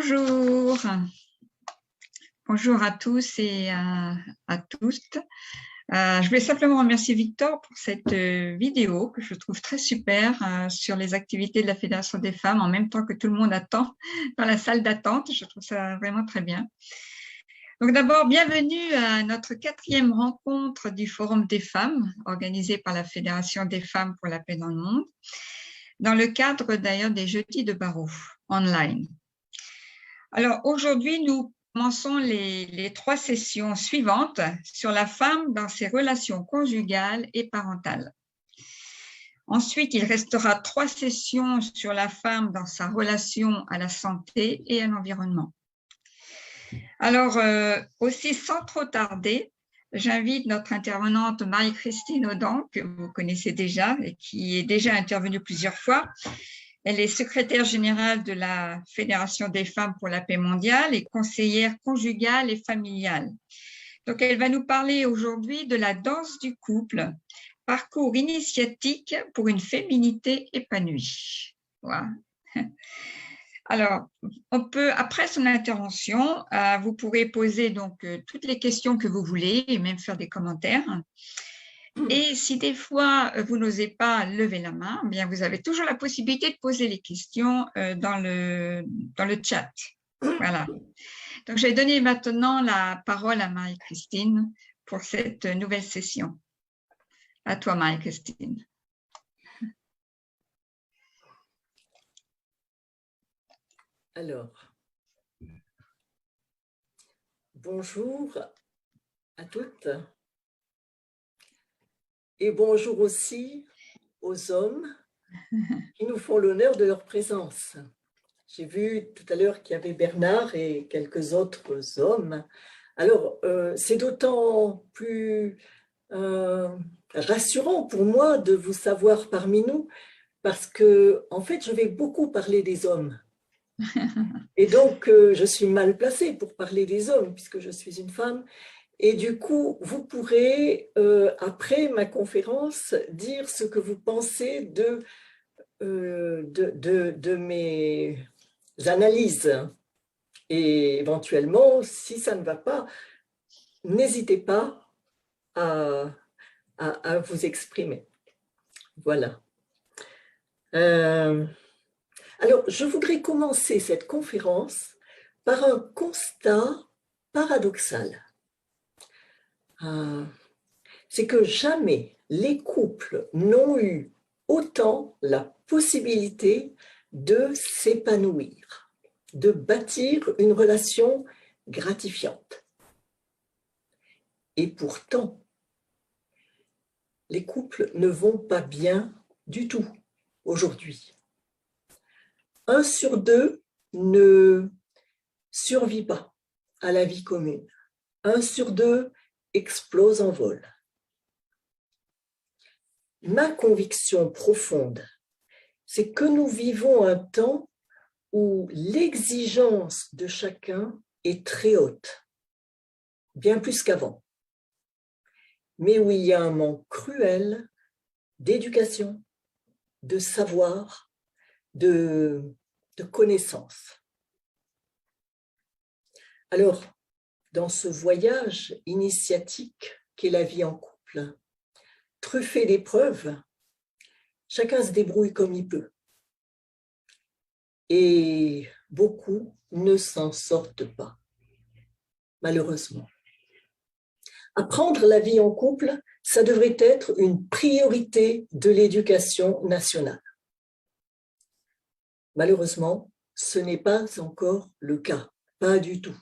Bonjour, bonjour à tous et à toutes. Je voulais simplement remercier Victor pour cette vidéo que je trouve très super sur les activités de la Fédération des femmes en même temps que tout le monde attend dans la salle d'attente. Je trouve ça vraiment très bien. Donc d'abord, bienvenue à notre 4e rencontre du Forum des femmes organisée par la Fédération des femmes pour la paix dans le monde, dans le cadre d'ailleurs des jeudis de barreau online. Alors aujourd'hui, nous commençons les 3 sessions suivantes sur la femme dans ses relations conjugales et parentales. Ensuite, il restera 3 sessions sur la femme dans sa relation à la santé et à l'environnement. Alors aussi, sans trop tarder, j'invite notre intervenante Marie-Christine Audin, que vous connaissez déjà et qui est déjà intervenue plusieurs fois. Elle est secrétaire générale de la Fédération des femmes pour la paix mondiale et conseillère conjugale et familiale. Donc, elle va nous parler aujourd'hui de la danse du couple, parcours initiatique pour une féminité épanouie. Voilà. Alors, après son intervention, vous pourrez poser donc toutes les questions que vous voulez et même faire des commentaires. Et si des fois, vous n'osez pas lever la main, eh bien, vous avez toujours la possibilité de poser les questions dans le chat. Voilà. Donc, je vais donner maintenant la parole à Marie-Christine pour cette nouvelle session. À toi, Marie-Christine. Alors, bonjour à toutes et bonjour aussi aux hommes qui nous font l'honneur de leur présence. J'ai vu tout à l'heure qu'il y avait Bernard et quelques autres hommes. Alors, c'est d'autant plus rassurant pour moi de vous savoir parmi nous parce que, en fait, je vais beaucoup parler des hommes. Et donc, je suis mal placée pour parler des hommes puisque je suis une femme. Et du coup, vous pourrez, après ma conférence, dire ce que vous pensez de mes analyses. Et éventuellement, si ça ne va pas, n'hésitez pas à vous exprimer. Voilà. Alors, je voudrais commencer cette conférence par un constat paradoxal. C'est que jamais les couples n'ont eu autant la possibilité de s'épanouir, de bâtir une relation gratifiante. Et pourtant, les couples ne vont pas bien du tout aujourd'hui. 1 sur 2 ne survit pas à la vie commune. 1 sur 2 explose en vol. Ma conviction profonde, c'est que nous vivons un temps où l'exigence de chacun est très haute, bien plus qu'avant, mais où il y a un manque cruel d'éducation, de savoir, de connaissances. Alors, dans ce voyage initiatique qu'est la vie en couple, truffé d'épreuves, chacun se débrouille comme il peut. Et beaucoup ne s'en sortent pas, malheureusement. Apprendre la vie en couple, ça devrait être une priorité de l'éducation nationale. Malheureusement, ce n'est pas encore le cas, pas du tout.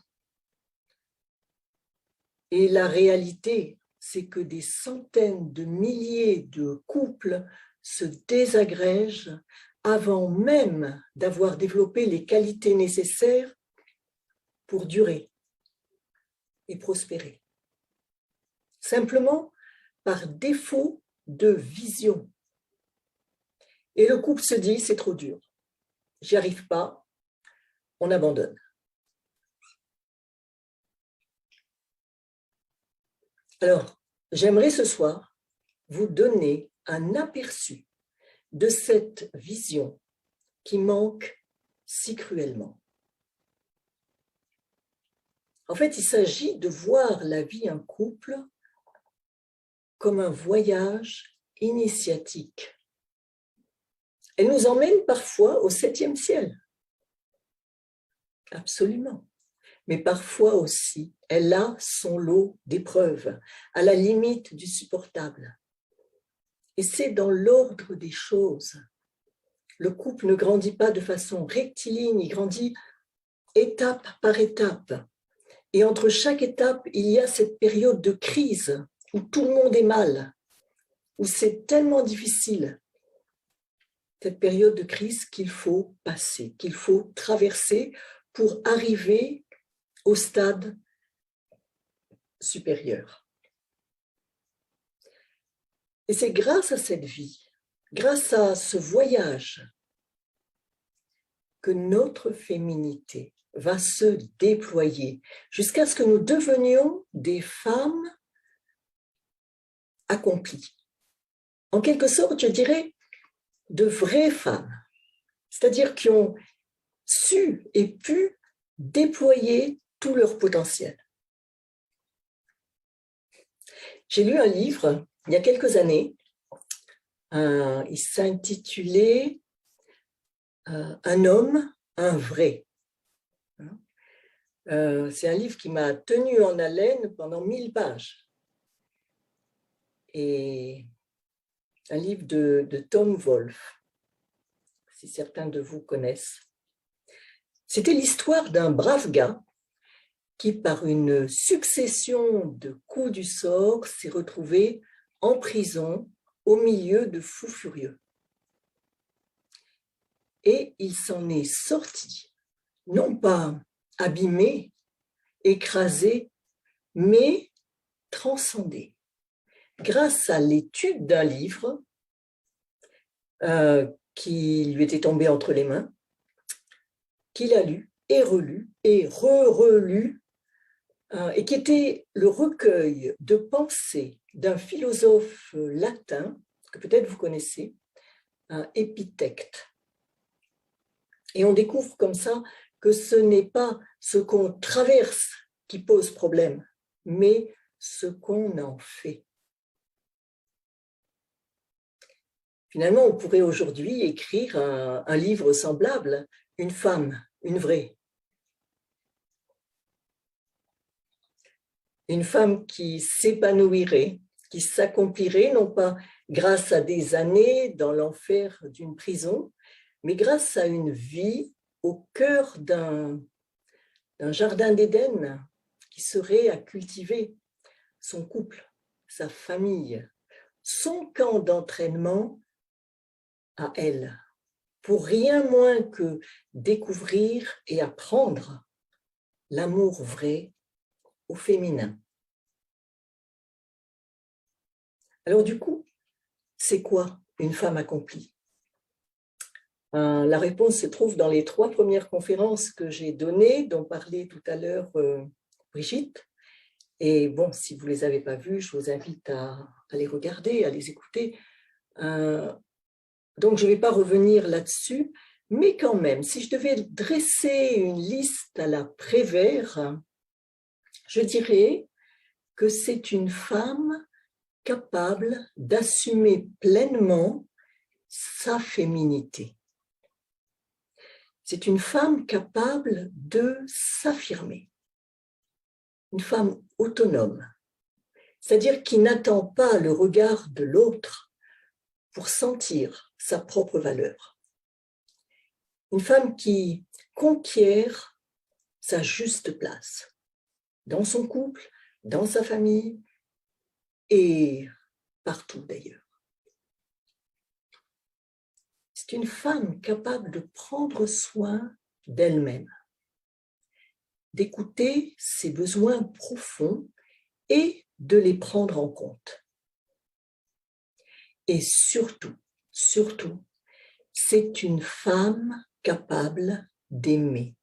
Et la réalité, c'est que des centaines de milliers de couples se désagrègent avant même d'avoir développé les qualités nécessaires pour durer et prospérer. Simplement par défaut de vision. Et le couple se dit, c'est trop dur, j'y arrive pas, on abandonne. Alors, j'aimerais ce soir vous donner un aperçu de cette vision qui manque si cruellement. En fait, il s'agit de voir la vie en couple comme un voyage initiatique. Elle nous emmène parfois au 7e ciel. Absolument. Mais parfois aussi, elle a son lot d'épreuves, à la limite du supportable. Et c'est dans l'ordre des choses. Le couple ne grandit pas de façon rectiligne, il grandit étape par étape. Et entre chaque étape, il y a cette période de crise où tout le monde est mal, où c'est tellement difficile. Cette période de crise qu'il faut passer, qu'il faut traverser pour arriver au stade supérieur. Et c'est grâce à cette vie, grâce à ce voyage, que notre féminité va se déployer jusqu'à ce que nous devenions des femmes accomplies. En quelque sorte, je dirais, de vraies femmes, c'est-à-dire qui ont su et pu déployer tout leur potentiel. J'ai lu un livre il y a quelques années, il s'intitulait « Un homme, un vrai ». C'est un livre qui m'a tenu en haleine pendant 1000 pages. Et un livre de Tom Wolfe, si certains de vous connaissent. C'était l'histoire d'un brave gars qui, par une succession de coups du sort, s'est retrouvé en prison au milieu de fous furieux. Et il s'en est sorti, non pas abîmé, écrasé, mais transcendé, grâce à l'étude d'un livre qui lui était tombé entre les mains, qu'il a lu et relu et re-relu, et qui était le recueil de pensées d'un philosophe latin, que peut-être vous connaissez, Épithète. Et on découvre comme ça que ce n'est pas ce qu'on traverse qui pose problème, mais ce qu'on en fait. Finalement, on pourrait aujourd'hui écrire un livre semblable, Une femme, une vraie. Une femme qui s'épanouirait, qui s'accomplirait, non pas grâce à des années dans l'enfer d'une prison, mais grâce à une vie au cœur d'un jardin d'Éden qui serait à cultiver, son couple, sa famille, son camp d'entraînement à elle, pour rien moins que découvrir et apprendre l'amour vrai au féminin. Alors du coup, c'est quoi une femme accomplie? La réponse se trouve dans les 3 premières conférences que j'ai données, dont parlait tout à l'heure Brigitte. Et bon, si vous ne les avez pas vues, je vous invite à les regarder, à les écouter. Donc, je ne vais pas revenir là-dessus, mais quand même, si je devais dresser une liste à la Prévert, je dirais que c'est une femme capable d'assumer pleinement sa féminité. C'est une femme capable de s'affirmer, une femme autonome, c'est-à-dire qui n'attend pas le regard de l'autre pour sentir sa propre valeur. Une femme qui conquiert sa juste place dans son couple, dans sa famille et partout d'ailleurs. C'est une femme capable de prendre soin d'elle-même, d'écouter ses besoins profonds et de les prendre en compte. Et surtout, c'est une femme capable d'aimer.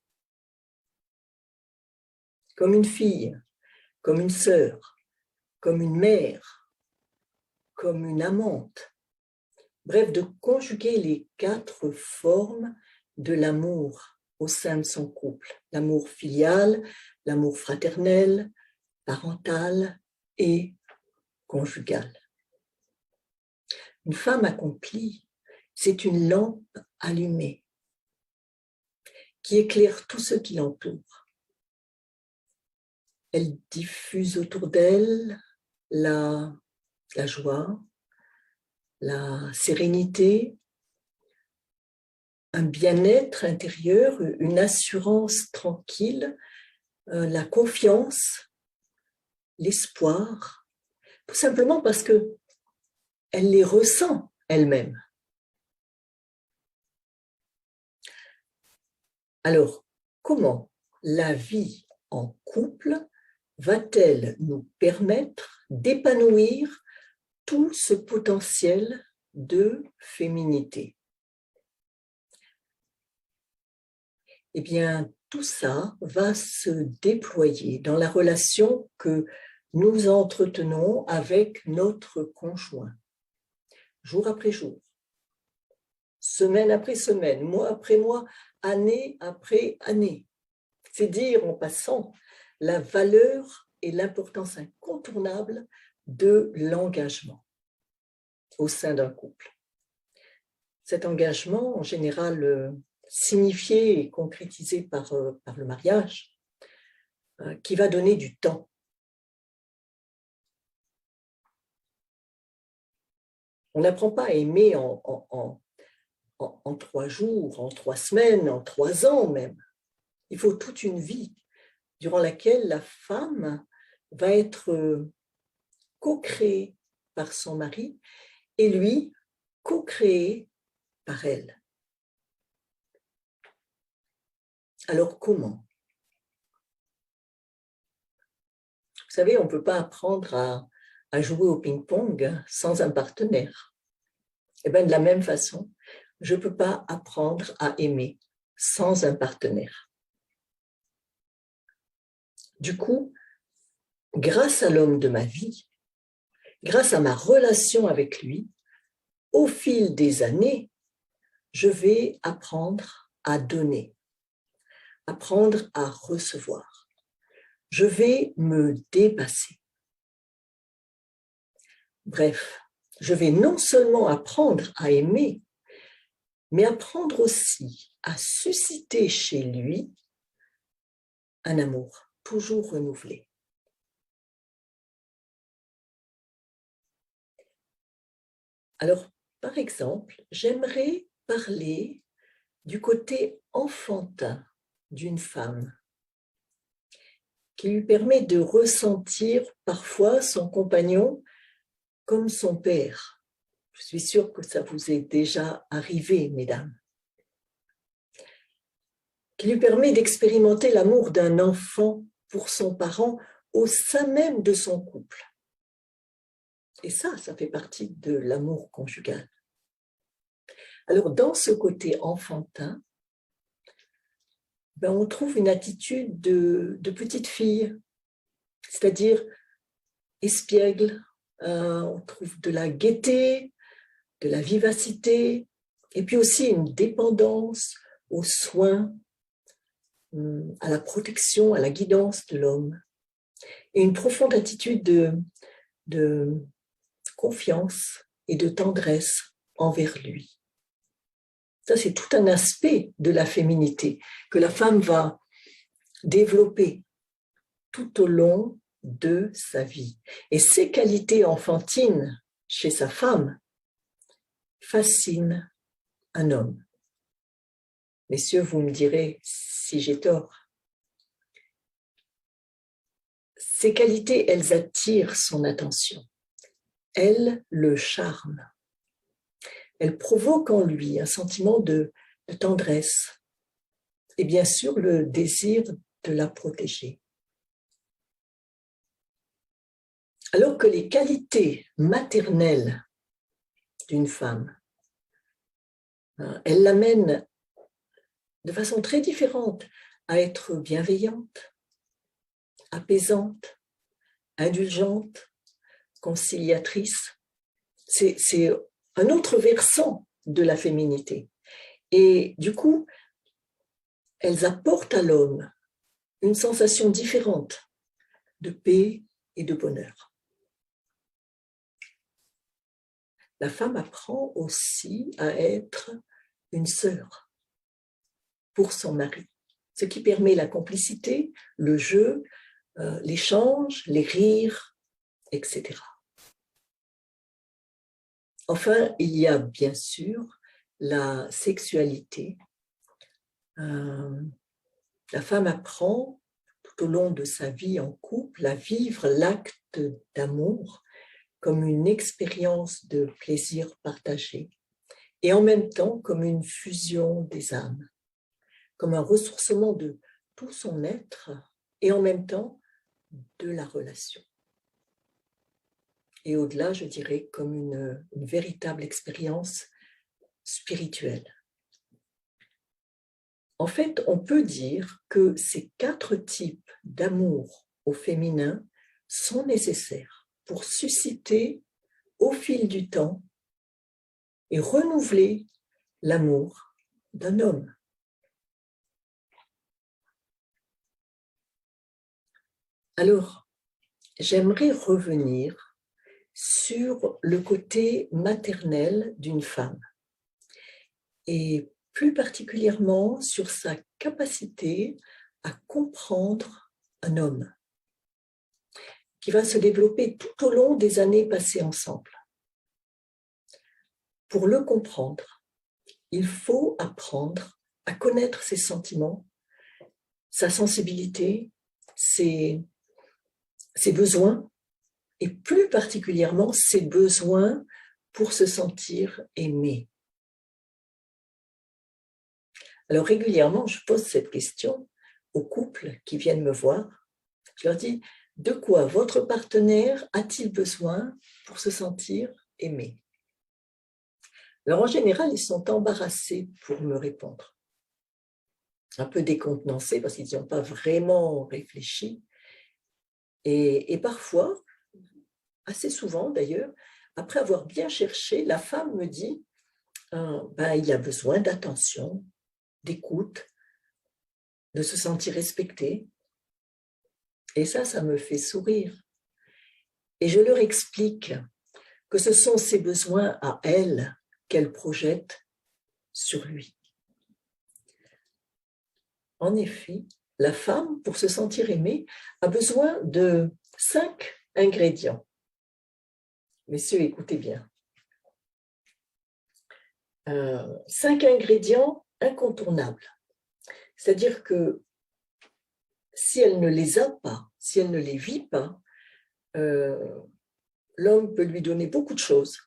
Comme une fille, comme une sœur, comme une mère, comme une amante. Bref, de conjuguer les 4 formes de l'amour au sein de son couple. L'amour filial, l'amour fraternel, parental et conjugal. Une femme accomplie, c'est une lampe allumée qui éclaire tout ce qui l'entoure. Elle diffuse autour d'elle la joie, la sérénité, un bien-être intérieur, une assurance tranquille, la confiance, l'espoir, tout simplement parce que elle les ressent elle-même. Alors, comment la vie en couple va-t-elle nous permettre d'épanouir tout ce potentiel de féminité? Eh bien, tout ça va se déployer dans la relation que nous entretenons avec notre conjoint, jour après jour, semaine après semaine, mois après mois, année après année. C'est dire en passant la valeur et l'importance incontournable de l'engagement au sein d'un couple. Cet engagement, en général, signifié et concrétisé par le mariage, qui va donner du temps. On n'apprend pas à aimer en 3 jours, en 3 semaines, en 3 ans même. Il faut toute une vie durant laquelle la femme va être co-créée par son mari et lui co-créé par elle. Alors comment? Vous savez, on ne peut pas apprendre à jouer au ping-pong sans un partenaire. Et bien de la même façon, je ne peux pas apprendre à aimer sans un partenaire. Du coup, grâce à l'homme de ma vie, grâce à ma relation avec lui, au fil des années, je vais apprendre à donner, apprendre à recevoir. Je vais me dépasser. Bref, je vais non seulement apprendre à aimer, mais apprendre aussi à susciter chez lui un amour toujours renouvelé. Alors, par exemple, j'aimerais parler du côté enfantin d'une femme qui lui permet de ressentir parfois son compagnon comme son père. Je suis sûre que ça vous est déjà arrivé, mesdames. Qui lui permet d'expérimenter l'amour d'un enfant pour son parent au sein même de son couple. Et ça fait partie de l'amour conjugal. Alors, dans ce côté enfantin, on trouve une attitude de petite fille, c'est-à-dire espiègle, on trouve de la gaieté, de la vivacité, et puis aussi une dépendance aux soins, à la protection, à la guidance de l'homme, et une profonde attitude de confiance et de tendresse envers lui. Ça, c'est tout un aspect de la féminité que la femme va développer tout au long de sa vie. Et ces qualités enfantines chez sa femme fascinent un homme. Messieurs, vous me direz si j'ai tort. Ces qualités, elles attirent son attention. Elles le charment. Elles provoquent en lui un sentiment de tendresse et bien sûr le désir de la protéger. Alors que les qualités maternelles d'une femme, elles l'amènent de façon très différente à être bienveillante, apaisante, indulgente, conciliatrice. C'est un autre versant de la féminité. Et du coup, elles apportent à l'homme une sensation différente de paix et de bonheur. La femme apprend aussi à être une sœur pour son mari, ce qui permet la complicité, le jeu, l'échange, les rires, etc. Enfin, il y a bien sûr la sexualité. La femme apprend tout au long de sa vie en couple à vivre l'acte d'amour comme une expérience de plaisir partagé et en même temps comme une fusion des âmes, comme un ressourcement de tout son être et en même temps de la relation. Et au-delà, je dirais, comme une véritable expérience spirituelle. En fait, on peut dire que ces 4 types d'amour au féminin sont nécessaires pour susciter au fil du temps et renouveler l'amour d'un homme. Alors, j'aimerais revenir sur le côté maternel d'une femme et plus particulièrement sur sa capacité à comprendre un homme qui va se développer tout au long des années passées ensemble. Pour le comprendre, il faut apprendre à connaître ses sentiments, sa sensibilité, ses besoins, et plus particulièrement ses besoins pour se sentir aimé. Alors régulièrement, je pose cette question aux couples qui viennent me voir. Je leur dis, de quoi votre partenaire a-t-il besoin pour se sentir aimé? Alors en général, ils sont embarrassés pour me répondre. Un peu décontenancés parce qu'ils n'y ont pas vraiment réfléchi. Et parfois, assez souvent d'ailleurs, après avoir bien cherché, la femme me dit il a besoin d'attention, d'écoute, de se sentir respecté. Et ça me fait sourire. Et je leur explique que ce sont ses besoins à elle qu'elle projette sur lui. En effet, la femme, pour se sentir aimée, a besoin de 5 ingrédients. Messieurs, écoutez bien. 5 ingrédients incontournables. C'est-à-dire que si elle ne les a pas, si elle ne les vit pas, l'homme peut lui donner beaucoup de choses.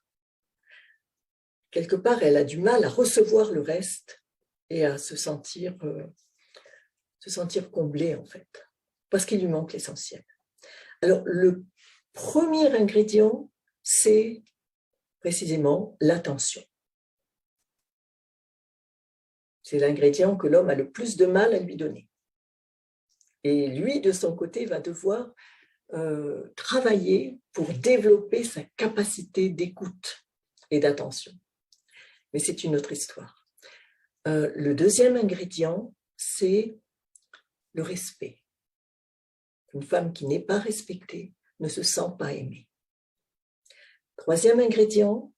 Quelque part, elle a du mal à recevoir le reste et à se sentir comblée, en fait, parce qu'il lui manque l'essentiel. Alors, le premier ingrédient, c'est précisément l'attention. C'est l'ingrédient que l'homme a le plus de mal à lui donner. Et lui, de son côté, va devoir travailler pour développer sa capacité d'écoute et d'attention. Mais c'est une autre histoire. Le deuxième ingrédient, c'est le respect. Une femme qui n'est pas respectée ne se sent pas aimée. Troisième ingrédient,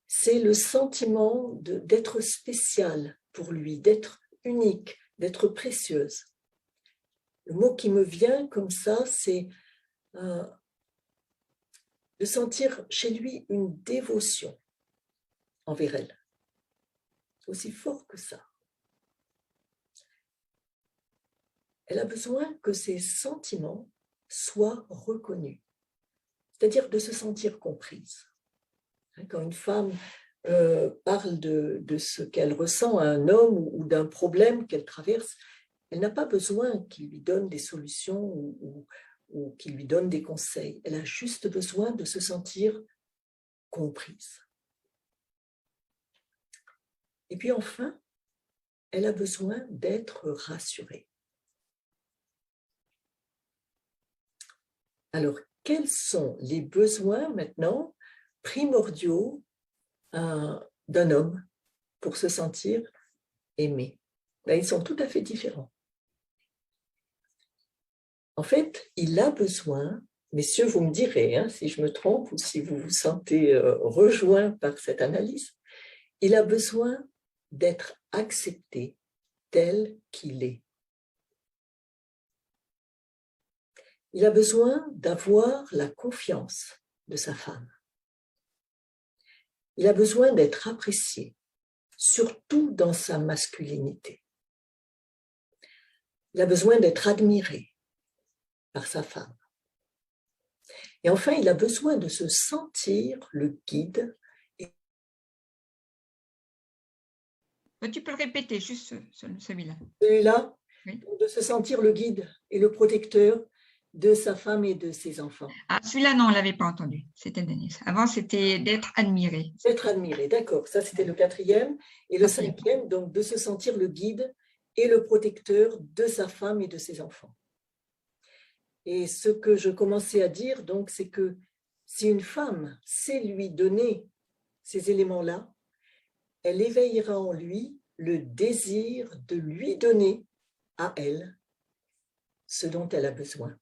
c'est le sentiment d'être spéciale pour lui, d'être unique, d'être précieuse. Le mot qui me vient comme ça, c'est de sentir chez lui une dévotion envers elle. C'est aussi fort que ça. Elle a besoin que ses sentiments soient reconnus, c'est-à-dire de se sentir comprise. Quand une femme parle de ce qu'elle ressent à un homme ou d'un problème qu'elle traverse, elle n'a pas besoin qu'il lui donne des solutions ou qu'il lui donne des conseils. Elle a juste besoin de se sentir comprise. Et puis enfin, elle a besoin d'être rassurée. Alors, quels sont les besoins maintenant primordiaux d'un homme pour se sentir aimé? Ils sont tout à fait différents. En fait, il a besoin, messieurs, vous me direz hein, si je me trompe ou si vous vous sentez rejoint par cette analyse, il a besoin d'être accepté tel qu'il est. Il a besoin d'avoir la confiance de sa femme. Il a besoin d'être apprécié, surtout dans sa masculinité. Il a besoin d'être admiré par sa femme. Et enfin, il a besoin de se sentir le guide. Tu peux le répéter, juste celui-là. Celui-là, oui. De se sentir le guide et le protecteur de sa femme et de ses enfants. Ah, celui-là, non, on ne l'avait pas entendu. C'était le dernier. Avant, c'était d'être admiré. D'être admiré, d'accord. Ça, c'était le 4e. Et le 5e, donc, de se sentir le guide et le protecteur de sa femme et de ses enfants. Et ce que je commençais à dire, donc, c'est que si une femme sait lui donner ces éléments-là, elle éveillera en lui le désir de lui donner à elle ce dont elle a besoin.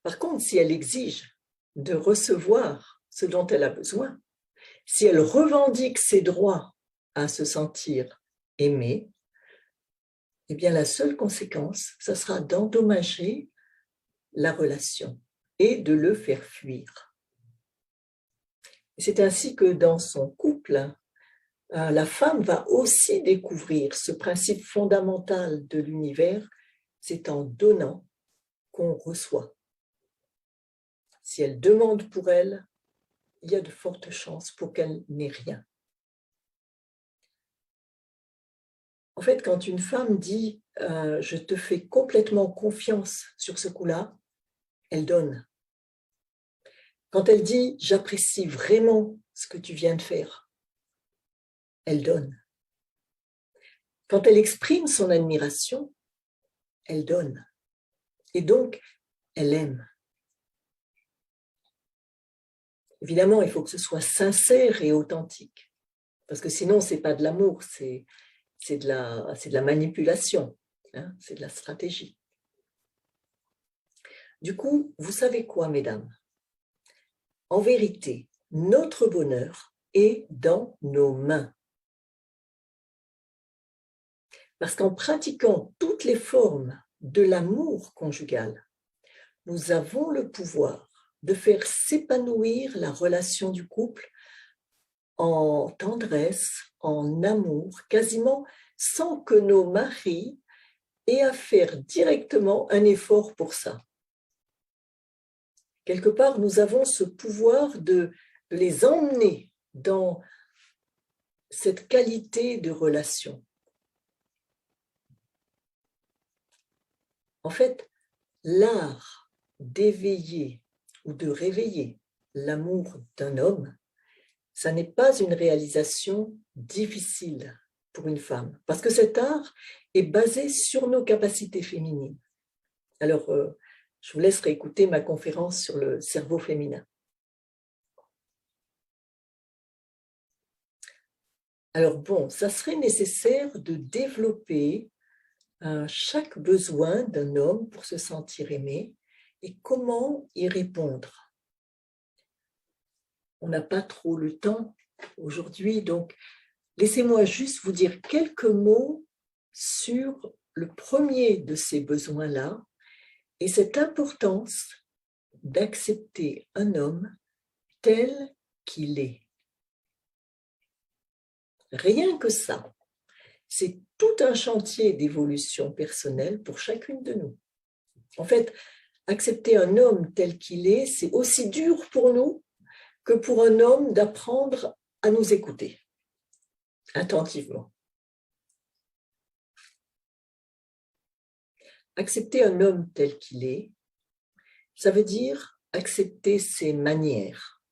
Par contre, si elle exige de recevoir ce dont elle a besoin, si elle revendique ses droits à se sentir aimée, eh bien la seule conséquence, ça sera d'endommager la relation et de le faire fuir. C'est ainsi que dans son couple, la femme va aussi découvrir ce principe fondamental de l'univers, c'est en donnant qu'on reçoit. Si elle demande pour elle, il y a de fortes chances pour qu'elle n'ait rien. En fait, quand une femme dit « je te fais complètement confiance sur ce coup-là », elle donne. Quand elle dit « j'apprécie vraiment ce que tu viens de faire », elle donne. Quand elle exprime son admiration, elle donne. Et donc, elle aime. Évidemment, il faut que ce soit sincère et authentique, parce que sinon, ce n'est pas de l'amour, c'est de la manipulation, hein, c'est de la stratégie. Du coup, vous savez quoi, mesdames? En vérité, notre bonheur est dans nos mains. Parce qu'en pratiquant toutes les formes de l'amour conjugal, nous avons le pouvoir de faire s'épanouir la relation du couple en tendresse, en amour, quasiment sans que nos maris aient à faire directement un effort pour ça. Quelque part, nous avons ce pouvoir de les emmener dans cette qualité de relation. En fait, l'art d'éveiller ou de réveiller l'amour d'un homme, ça n'est pas une réalisation difficile pour une femme, parce que cet art est basé sur nos capacités féminines. Alors, je vous laisse réécouter ma conférence sur le cerveau féminin. Alors bon, ça serait nécessaire de développer chaque besoin d'un homme pour se sentir aimé et comment y répondre. On n'a pas trop le temps aujourd'hui, donc laissez-moi juste vous dire quelques mots sur le premier de ces besoins-là et cette importance d'accepter un homme tel qu'il est. Rien que ça, c'est tout un chantier d'évolution personnelle pour chacune de nous. En fait, accepter un homme tel qu'il est, c'est aussi dur pour nous que pour un homme d'apprendre à nous écouter attentivement. Accepter un homme tel qu'il est, ça veut dire accepter ses manières,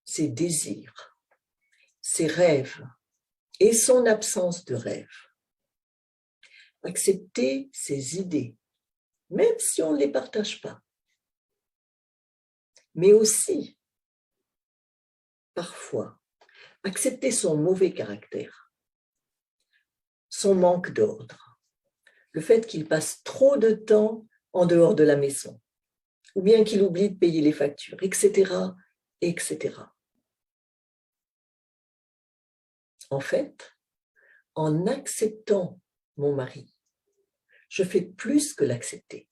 ses désirs, ses rêves et son absence de rêve. Accepter ses idées, même si on ne les partage pas. Mais aussi, parfois, accepter son mauvais caractère, son manque d'ordre, le fait qu'il passe trop de temps en dehors de la maison, ou bien qu'il oublie de payer les factures, etc., etc. En fait, en acceptant mon mari, je fais plus que l'accepter.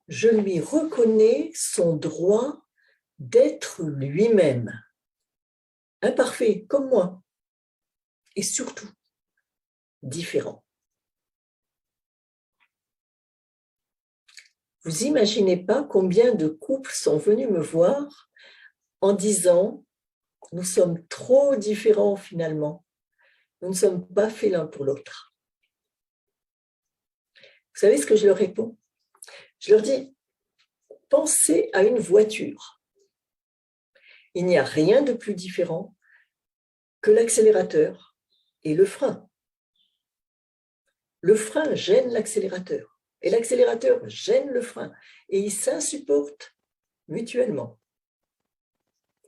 Je lui reconnais son droit d'être lui-même, imparfait comme moi, et surtout différent. Vous imaginez pas combien de couples sont venus me voir en disant « Nous sommes trop différents finalement, nous ne sommes pas faits l'un pour l'autre. » Vous savez ce que je leur réponds? Je leur dis « Pensez à une voiture. Il n'y a rien de plus différent que l'accélérateur et le frein. Le frein gêne l'accélérateur et l'accélérateur gêne le frein et ils s'insupportent mutuellement.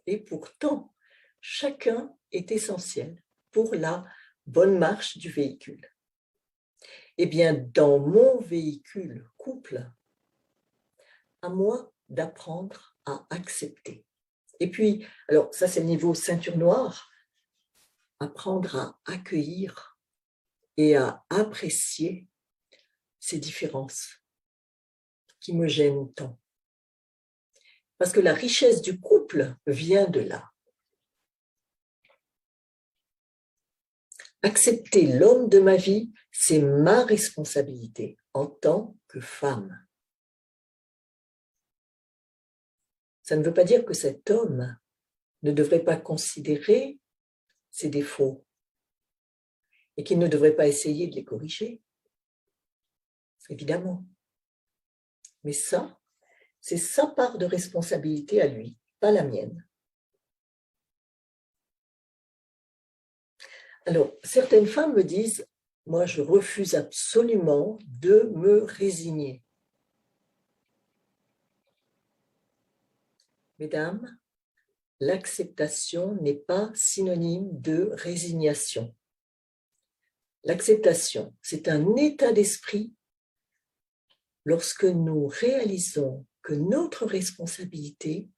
Et pourtant, chacun est essentiel pour la bonne marche du véhicule. Eh bien, dans mon véhicule couple, à moi d'apprendre à accepter. Et puis, alors ça c'est le niveau ceinture noire, apprendre à accueillir et à apprécier ces différences qui me gênent tant. Parce que la richesse du couple vient de là. Accepter l'homme de ma vie, c'est ma responsabilité en tant que femme. Ça ne veut pas dire que cet homme ne devrait pas considérer ses défauts et qu'il ne devrait pas essayer de les corriger. Évidemment. Mais ça, c'est sa part de responsabilité à lui, pas la mienne. Alors, certaines femmes me disent, moi je refuse absolument de me résigner. Mesdames, l'acceptation n'est pas synonyme de résignation. L'acceptation, c'est un état d'esprit lorsque nous réalisons que notre responsabilité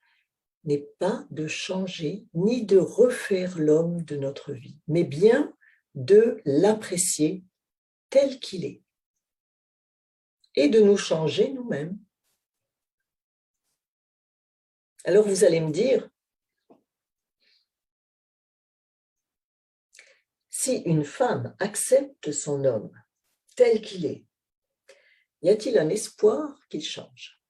n'est pas de changer ni de refaire l'homme de notre vie, mais bien de l'apprécier tel qu'il est et de nous changer nous-mêmes. Alors vous allez me dire, si une femme accepte son homme tel qu'il est, y a-t-il un espoir qu'il change?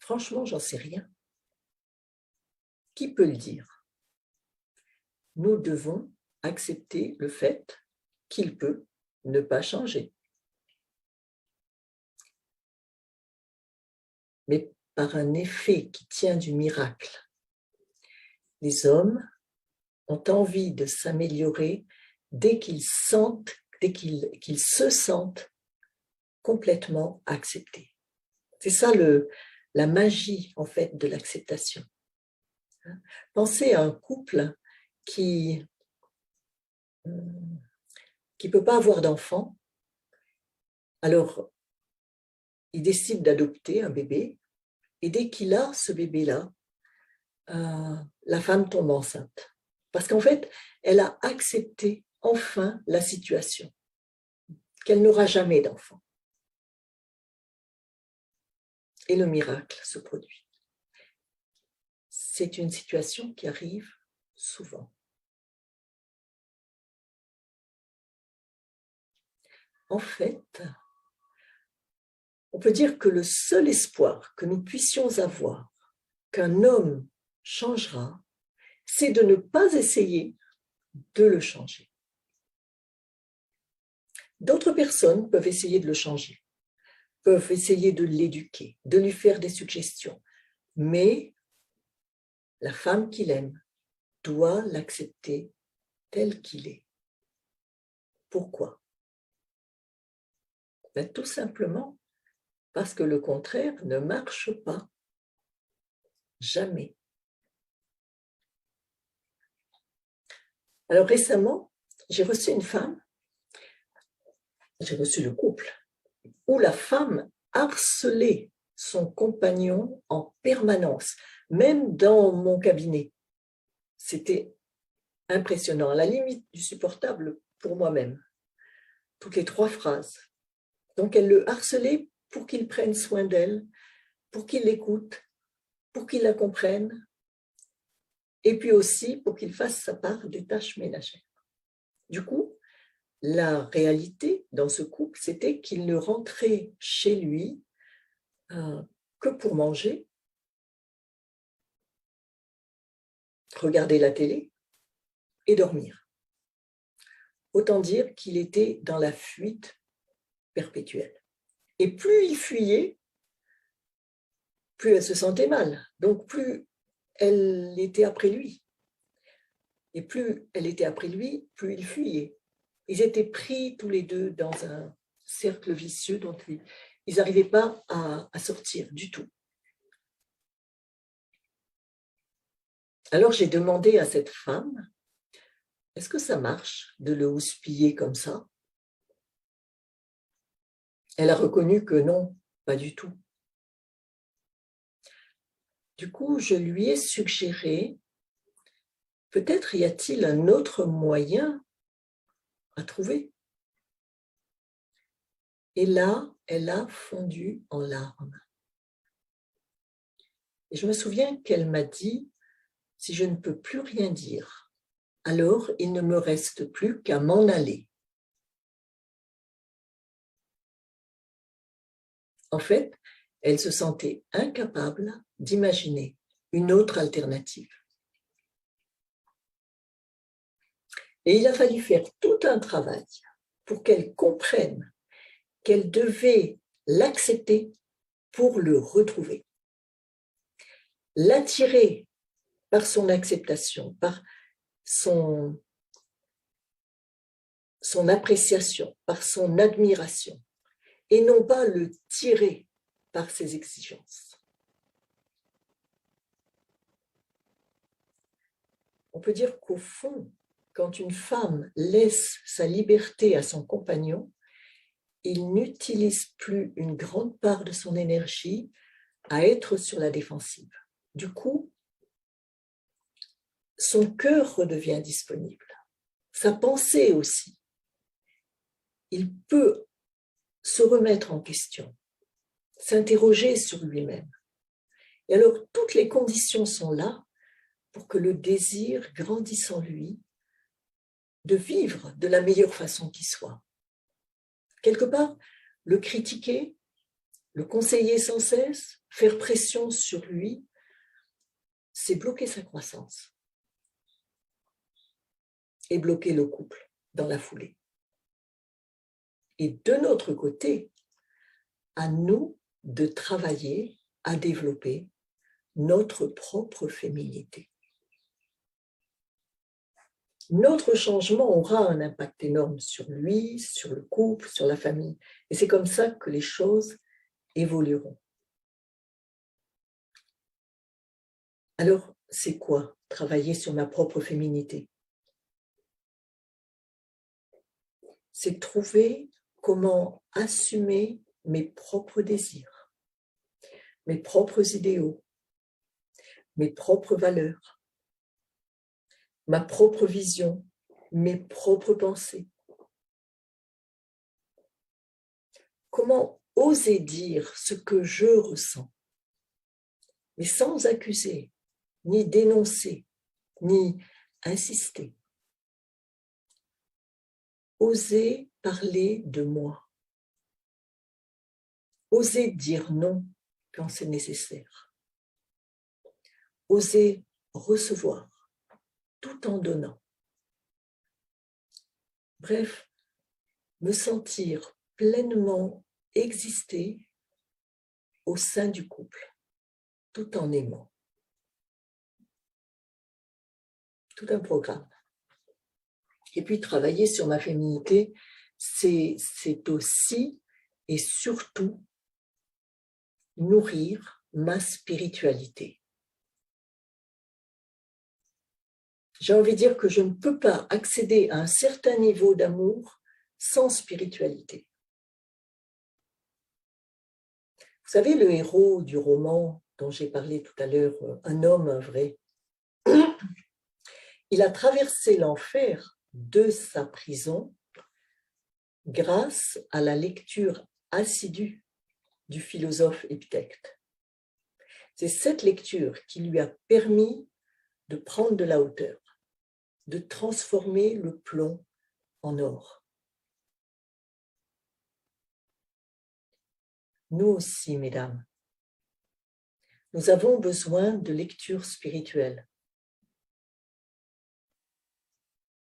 Franchement, j'en sais rien. Qui peut le dire? Nous devons accepter le fait qu'il peut ne pas changer. Mais par un effet qui tient du miracle, les hommes ont envie de s'améliorer dès qu'ils se sentent complètement acceptés. C'est ça la magie en fait de l'acceptation. Pensez à un couple qui peut pas avoir d'enfant, alors il décide d'adopter un bébé et dès qu'il a ce bébé-là, la femme tombe enceinte. Parce qu'en fait, elle a accepté enfin la situation, qu'elle n'aura jamais d'enfant. Et le miracle se produit. C'est une situation qui arrive souvent. En fait, on peut dire que le seul espoir que nous puissions avoir qu'un homme changera, c'est de ne pas essayer de le changer. D'autres personnes peuvent essayer de le changer, peuvent essayer de l'éduquer, de lui faire des suggestions, mais la femme qu'il aime doit l'accepter tel qu'il est. Pourquoi? Ben, tout simplement parce que le contraire ne marche pas. Jamais. Alors récemment, j'ai reçu une femme j'ai reçu le couple où la femme harcelait son compagnon en permanence, même dans mon cabinet. C'était impressionnant, à la limite du supportable pour moi-même. Toutes les 3 phrases. Donc elle le harcelait pour qu'il prenne soin d'elle, pour qu'il l'écoute, pour qu'il la comprenne, et puis aussi pour qu'il fasse sa part des tâches ménagères. Du coup, la réalité dans ce couple, c'était qu'il ne rentrait chez lui que pour manger, regarder la télé et dormir. Autant dire qu'il était dans la fuite perpétuelle. Et plus il fuyait, plus elle se sentait mal. Donc plus elle était après lui. Et plus elle était après lui, plus il fuyait. Ils étaient pris tous les deux dans un cercle vicieux dont ils n'arrivaient pas à sortir du tout. Alors j'ai demandé à cette femme, est-ce que ça marche de le houspiller comme ça? Elle a reconnu que non, pas du tout. Du coup, je lui ai suggéré, peut-être y a-t-il un autre moyen à trouver. Et là, elle a fondu en larmes. Et je me souviens qu'elle m'a dit, si je ne peux plus rien dire, alors il ne me reste plus qu'à m'en aller. En fait, elle se sentait incapable d'imaginer une autre alternative. Et il a fallu faire tout un travail pour qu'elle comprenne qu'elle devait l'accepter pour le retrouver. L'attirer par son acceptation, par son appréciation, par son admiration, et non pas le tirer par ses exigences. On peut dire qu'au fond, quand une femme laisse sa liberté à son compagnon, il n'utilise plus une grande part de son énergie à être sur la défensive. Du coup, son cœur redevient disponible, sa pensée aussi. Il peut se remettre en question, s'interroger sur lui-même. Et alors, toutes les conditions sont là pour que le désir grandisse en lui de vivre de la meilleure façon qui soit. Quelque part, le critiquer, le conseiller sans cesse, faire pression sur lui, c'est bloquer sa croissance et bloquer le couple dans la foulée. Et de notre côté, à nous de travailler à développer notre propre féminité. Notre changement aura un impact énorme sur lui, sur le couple, sur la famille. Et c'est comme ça que les choses évolueront. Alors, c'est quoi travailler sur ma propre féminité? C'est trouver comment assumer mes propres désirs, mes propres idéaux, mes propres valeurs, ma propre vision, mes propres pensées. Comment oser dire ce que je ressens, mais sans accuser, ni dénoncer, ni insister. Oser parler de moi. Oser dire non quand c'est nécessaire. Oser recevoir tout en donnant. Bref, me sentir pleinement exister au sein du couple, tout en aimant. Tout un programme. Et puis travailler sur ma féminité, c'est aussi et surtout nourrir ma spiritualité. J'ai envie de dire que je ne peux pas accéder à un certain niveau d'amour sans spiritualité. savez, le héros du roman dont j'ai parlé tout à l'heure, Un homme, un vrai, il a traversé l'enfer de sa prison grâce à la lecture assidue du philosophe Épictète. C'est cette lecture qui lui a permis de prendre de la hauteur, de transformer le plomb en or. Nous aussi, mesdames, nous avons besoin de lecture spirituelle.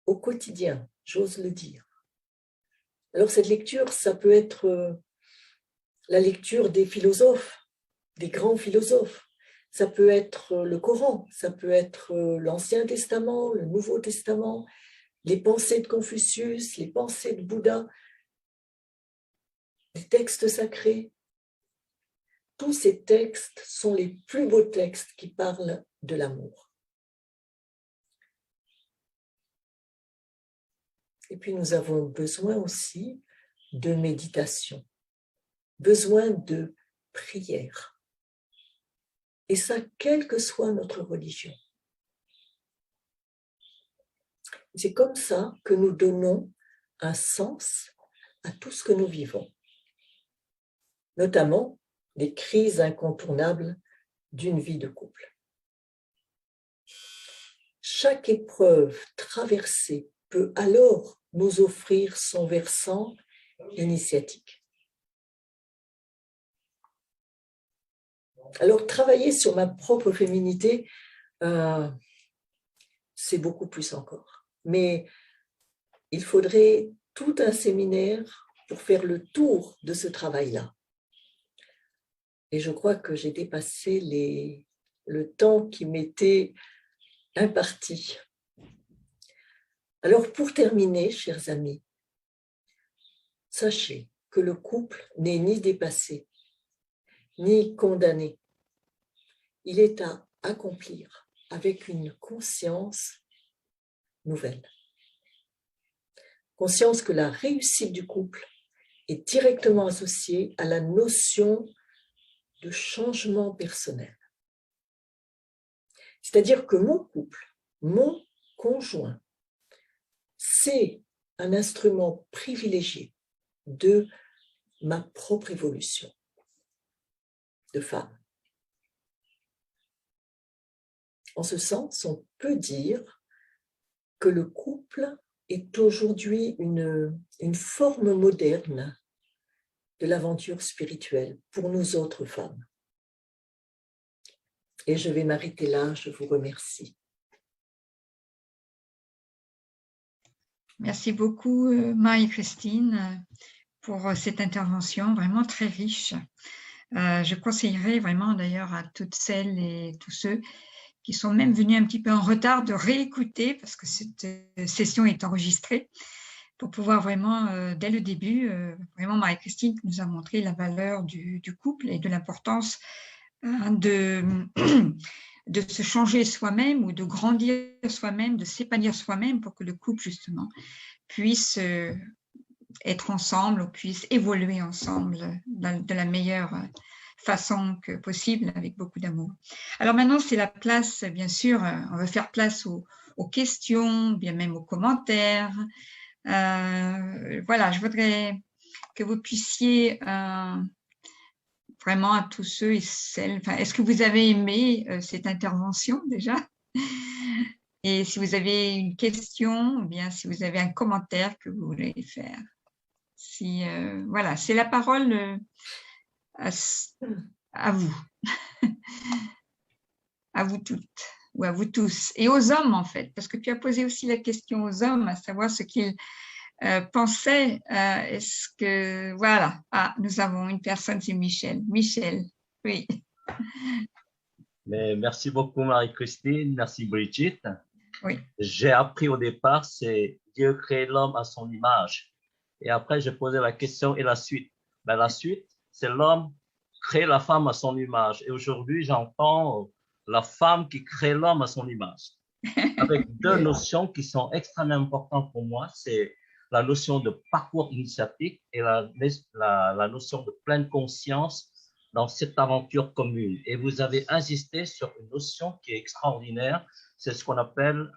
Au quotidien, j'ose le dire. Alors cette lecture, ça peut être la lecture des philosophes, des grands philosophes. Ça peut être le Coran, ça peut être l'Ancien Testament, le Nouveau Testament, les pensées de Confucius, les pensées de Bouddha, les textes sacrés. Tous ces textes sont les plus beaux textes qui parlent de l'amour. Et puis nous avons besoin aussi de méditation, besoin de prière. Et ça, quelle que soit notre religion. C'est comme ça que nous donnons un sens à tout ce que nous vivons, notamment les crises incontournables d'une vie de couple. Chaque épreuve traversée peut alors nous offrir son versant initiatique. Alors, travailler sur ma propre féminité, c'est beaucoup plus encore. Mais il faudrait tout un séminaire pour faire le tour de ce travail-là. Et je crois que j'ai dépassé le temps qui m'était imparti. Alors, pour terminer, chers amis, sachez que le couple n'est ni dépassé, ni condamné. Il est à accomplir avec une conscience nouvelle. Conscience que la réussite du couple est directement associée à la notion de changement personnel. C'est-à-dire que mon couple, mon conjoint, c'est un instrument privilégié de ma propre évolution de femme. En ce sens, on peut dire que le couple est aujourd'hui une forme moderne de l'aventure spirituelle pour nous autres femmes. Et je vais m'arrêter là, je vous remercie. Merci beaucoup Marie-Christine pour cette intervention vraiment très riche. Je conseillerais vraiment d'ailleurs à toutes celles et tous ceux qui sont même venus un petit peu en retard de réécouter parce que cette session est enregistrée pour pouvoir vraiment, dès le début, vraiment Marie-Christine nous a montré la valeur du couple et de l'importance de se changer soi-même ou de grandir soi-même, de s'épanouir soi-même pour que le couple justement puisse être ensemble ou puisse évoluer ensemble de la meilleure façon que possible, avec beaucoup d'amour. Alors maintenant, c'est la place, bien sûr, on va faire place aux questions, bien même aux commentaires. Voilà, je voudrais que vous puissiez vraiment à tous ceux et celles, enfin, est-ce que vous avez aimé cette intervention déjà? Et si vous avez une question, ou bien si vous avez un commentaire que vous voulez faire. Si, voilà, c'est la parole à vous, à vous toutes ou à vous tous, et aux hommes en fait, parce que tu as posé aussi la question aux hommes, à savoir ce qu'ils pensaient. Est-ce que, voilà, nous avons une personne, c'est Michel. Michel, oui. Mais merci beaucoup Marie-Christine, merci Brigitte. Oui. J'ai appris au départ, c'est Dieu crée l'homme à son image. Et après, j'ai posé la question et la suite. Ben, la suite, c'est l'homme crée la femme à son image. Et aujourd'hui, j'entends la femme qui crée l'homme à son image. Avec deux notions qui sont extrêmement importantes pour moi, c'est la notion de parcours initiatique et la notion de pleine conscience dans cette aventure commune. Et vous avez insisté sur une notion qui est extraordinaire, c'est ce qu'on appelle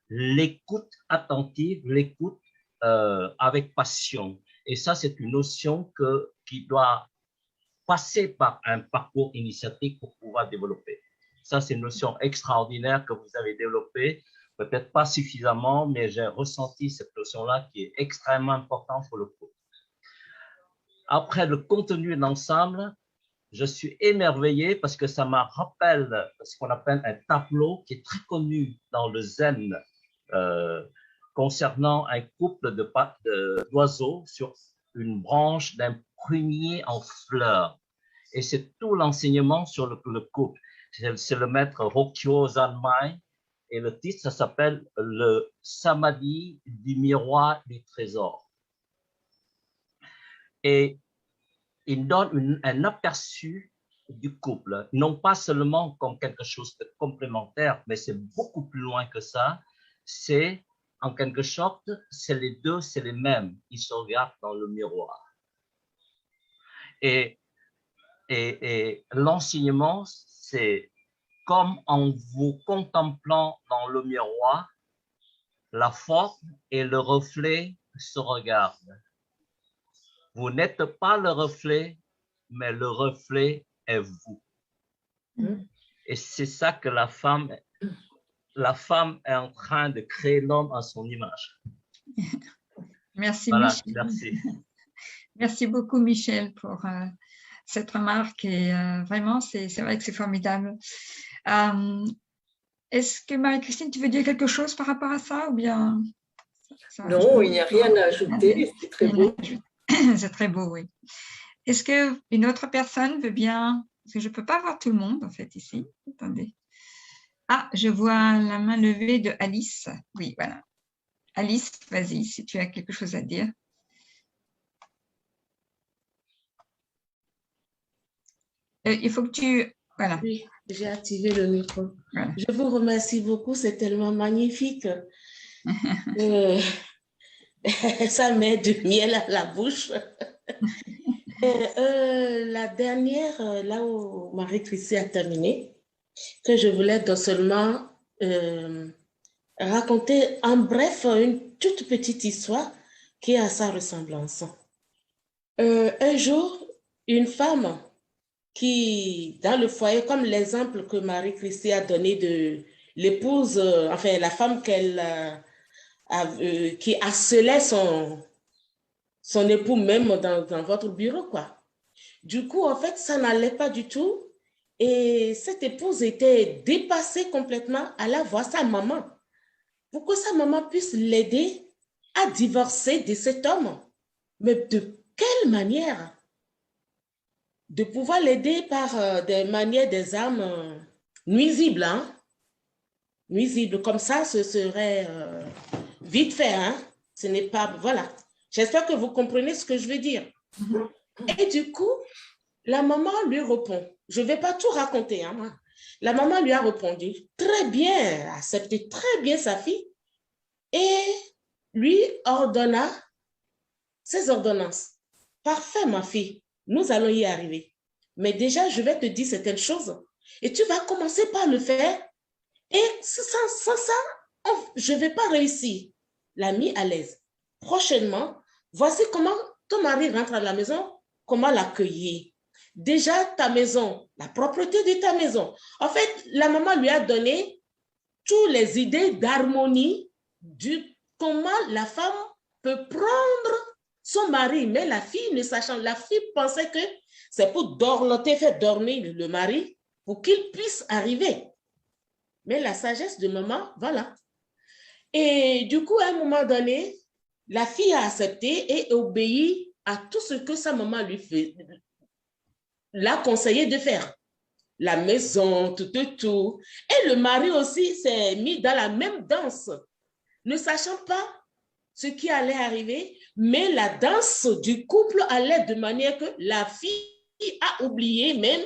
l'écoute attentive, l'écoute avec passion. Et ça, c'est une notion qui doit passer par un parcours initiatique pour pouvoir développer. Ça, c'est une notion extraordinaire que vous avez développée, peut-être pas suffisamment, mais j'ai ressenti cette notion-là qui est extrêmement importante pour le couple. Après le contenu d'ensemble, je suis émerveillé parce que ça me rappelle ce qu'on appelle un tableau qui est très connu dans le zen concernant un couple d'oiseaux sur une branche d'un prunier en fleurs. Et c'est tout l'enseignement sur le couple. C'est le maître Rokyo Zanmai et le titre, ça s'appelle le Samadhi du miroir du trésor. Et il donne un aperçu du couple, non pas seulement comme quelque chose de complémentaire, mais c'est beaucoup plus loin que ça. C'est en quelque sorte, c'est les deux, c'est les mêmes. Ils se regardent dans le miroir. Et l'enseignement, c'est comme en vous contemplant dans le miroir, la forme et le reflet se regardent. Vous n'êtes pas le reflet, mais le reflet est vous. Et c'est ça que la femme est en train de créer l'homme à son image. Merci, voilà, Michel. Merci. Merci beaucoup, Michel, pour cette remarque. Et vraiment, c'est vrai que c'est formidable. Est-ce que Marie-Christine, tu veux dire quelque chose par rapport à ça ou bien ça, non, il n'y a rien à ajouter. C'est très beau. C'est très beau, oui. Est-ce qu'une autre personne veut bien... Parce que je ne peux pas voir tout le monde, en fait, ici. Attendez. Ah, je vois la main levée de Alice. Oui, voilà. Alice, vas-y, si tu as quelque chose à dire. Il faut que tu... Voilà. Oui, j'ai activé le micro. Voilà. Je vous remercie beaucoup, c'est tellement magnifique. Ça met du miel à la bouche. La dernière, là où Marie-Christine a terminé, que je voulais donc seulement raconter en bref une toute petite histoire qui a sa ressemblance. Un jour, une femme qui, dans le foyer, comme l'exemple que Marie-Christine a donné de l'épouse, enfin la femme qui harcelait son époux même dans votre bureau, quoi. Du coup, en fait, ça n'allait pas du tout. Et cette épouse était dépassée complètement. Elle a voir sa maman pour que sa maman puisse l'aider à divorcer de cet homme. Mais de quelle manière? De pouvoir l'aider par des manières, des armes nuisibles, hein? Nuisibles. Comme ça, ce serait vite fait, hein? Ce n'est pas... Voilà. J'espère que vous comprenez ce que je veux dire. Et du coup, la maman lui répond. Je ne vais pas tout raconter, hein, moi. La maman lui a répondu très bien, accepté très bien sa fille et lui ordonna ses ordonnances. Parfait, ma fille, nous allons y arriver. Mais déjà, je vais te dire certaines choses et tu vas commencer par le faire et sans ça, je ne vais pas réussir. L'a mis à l'aise. Prochainement, voici comment ton mari rentre à la maison, comment l'accueillir. Déjà, ta maison, la propreté de ta maison. En fait, la maman lui a donné toutes les idées d'harmonie du comment la femme peut prendre son mari. Mais la fille, ne sachant, la fille pensait que c'est pour dorloter, faire dormir le mari pour qu'il puisse arriver. Mais la sagesse de maman, voilà. Et du coup, à un moment donné, la fille a accepté et obéi à tout ce que sa maman lui fait, l'a conseillé de faire. La maison, tout. Et le mari aussi s'est mis dans la même danse, ne sachant pas ce qui allait arriver, mais la danse du couple allait de manière que la fille a oublié même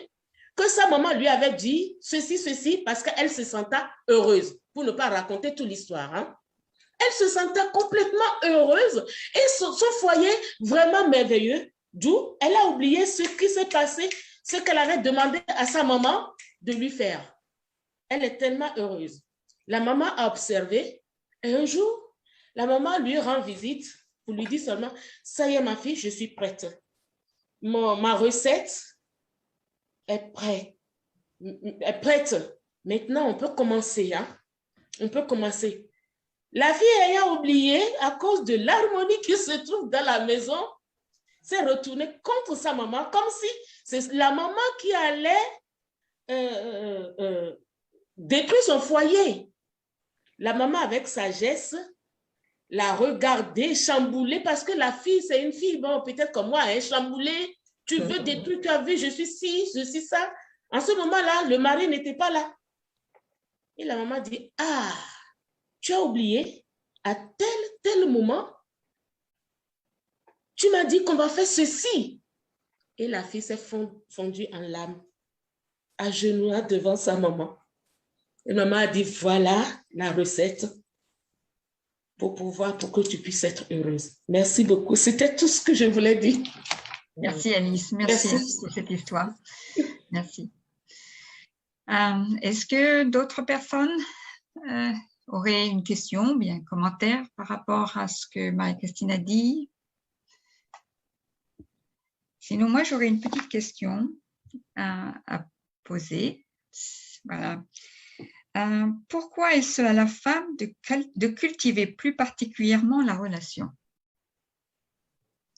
que sa maman lui avait dit ceci, parce qu'elle se sentait heureuse, pour ne pas raconter toute l'histoire, hein. Elle se sentait complètement heureuse et son foyer vraiment merveilleux, d'où elle a oublié ce qui s'est passé ce qu'elle avait demandé à sa maman de lui faire. Elle est tellement heureuse. La maman a observé et un jour, la maman lui rend visite pour lui dire seulement, ça y est ma fille, je suis prête. Ma recette est prête. Maintenant, on peut commencer. Hein? On peut commencer. La fille ayant oublié, à cause de l'harmonie qui se trouve dans la maison, s'est retournée contre sa maman, comme si c'est la maman qui allait détruire son foyer. La maman, avec sagesse, l'a regardée, chamboulée, parce que la fille, c'est une fille, bon, peut-être comme moi, hein, chamboulée, tu veux détruire, tu as vu, je suis ci, je suis ça. En ce moment-là, le mari n'était pas là. Et la maman dit, ah, tu as oublié, à tel moment, tu m'as dit qu'on va faire ceci. Et la fille s'est fondue en larmes, à genoux devant sa maman. Et maman a dit, voilà la recette pour que tu puisses être heureuse. Merci beaucoup. C'était tout ce que je voulais dire. Merci Alice, merci pour cette histoire. Merci. Est-ce que d'autres personnes auraient une question ou bien un commentaire par rapport à ce que Marie-Christine a dit? Sinon, moi, j'aurais une petite question à poser. Voilà. Pourquoi est-ce à la femme de cultiver plus particulièrement la relation?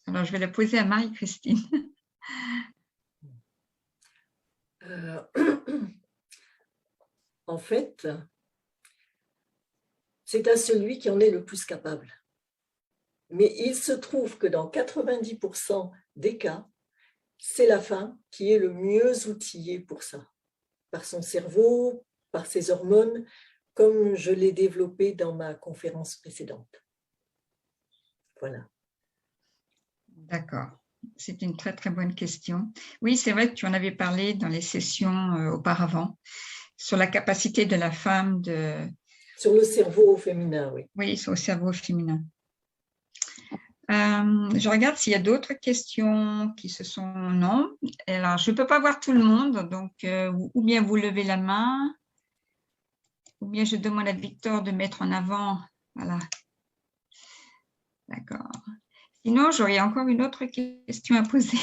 Alors, je vais la poser à Marie-Christine. En fait, c'est à celui qui en est le plus capable. Mais il se trouve que dans 90% des cas, c'est la femme qui est le mieux outillée pour ça, par son cerveau, par ses hormones, comme je l'ai développé dans ma conférence précédente. Voilà. D'accord. C'est une très, très bonne question. Oui, c'est vrai que tu en avais parlé dans les sessions auparavant, sur la capacité de la femme de... Sur le cerveau féminin, oui. Oui, sur le cerveau féminin. Je regarde s'il y a d'autres questions qui se sont... Non. Alors, je ne peux pas voir tout le monde, donc ou bien vous levez la main, ou bien je demande à Victor de mettre en avant. Voilà. D'accord. Sinon, j'aurais encore une autre question à poser.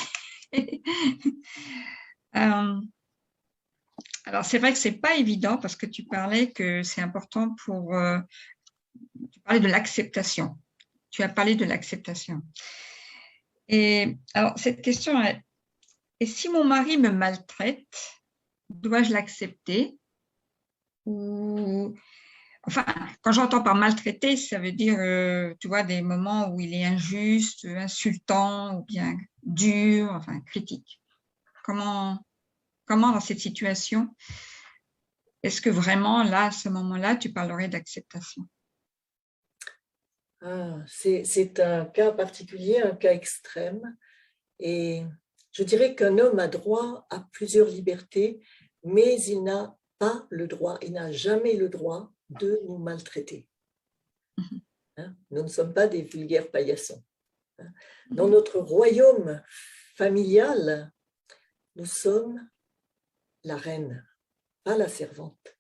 Alors, c'est vrai que ce n'est pas évident parce que tu parlais que c'est important pour... tu parlais de l'acceptation. Tu as parlé de l'acceptation. Et alors, cette question est, et si mon mari me maltraite, dois-je l'accepter? Ou, enfin, quand j'entends par maltraiter, ça veut dire, tu vois, des moments où il est injuste, insultant, ou bien dur, enfin, critique. Comment dans cette situation, est-ce que vraiment, là, à ce moment-là, tu parlerais d'acceptation? C'est un cas particulier, un cas extrême. Et je dirais qu'un homme a droit à plusieurs libertés, mais il n'a pas le droit, il n'a jamais le droit de nous maltraiter. Hein? Nous ne sommes pas des vulgaires paillassons. Hein? Dans notre royaume familial, nous sommes la reine, pas la servante.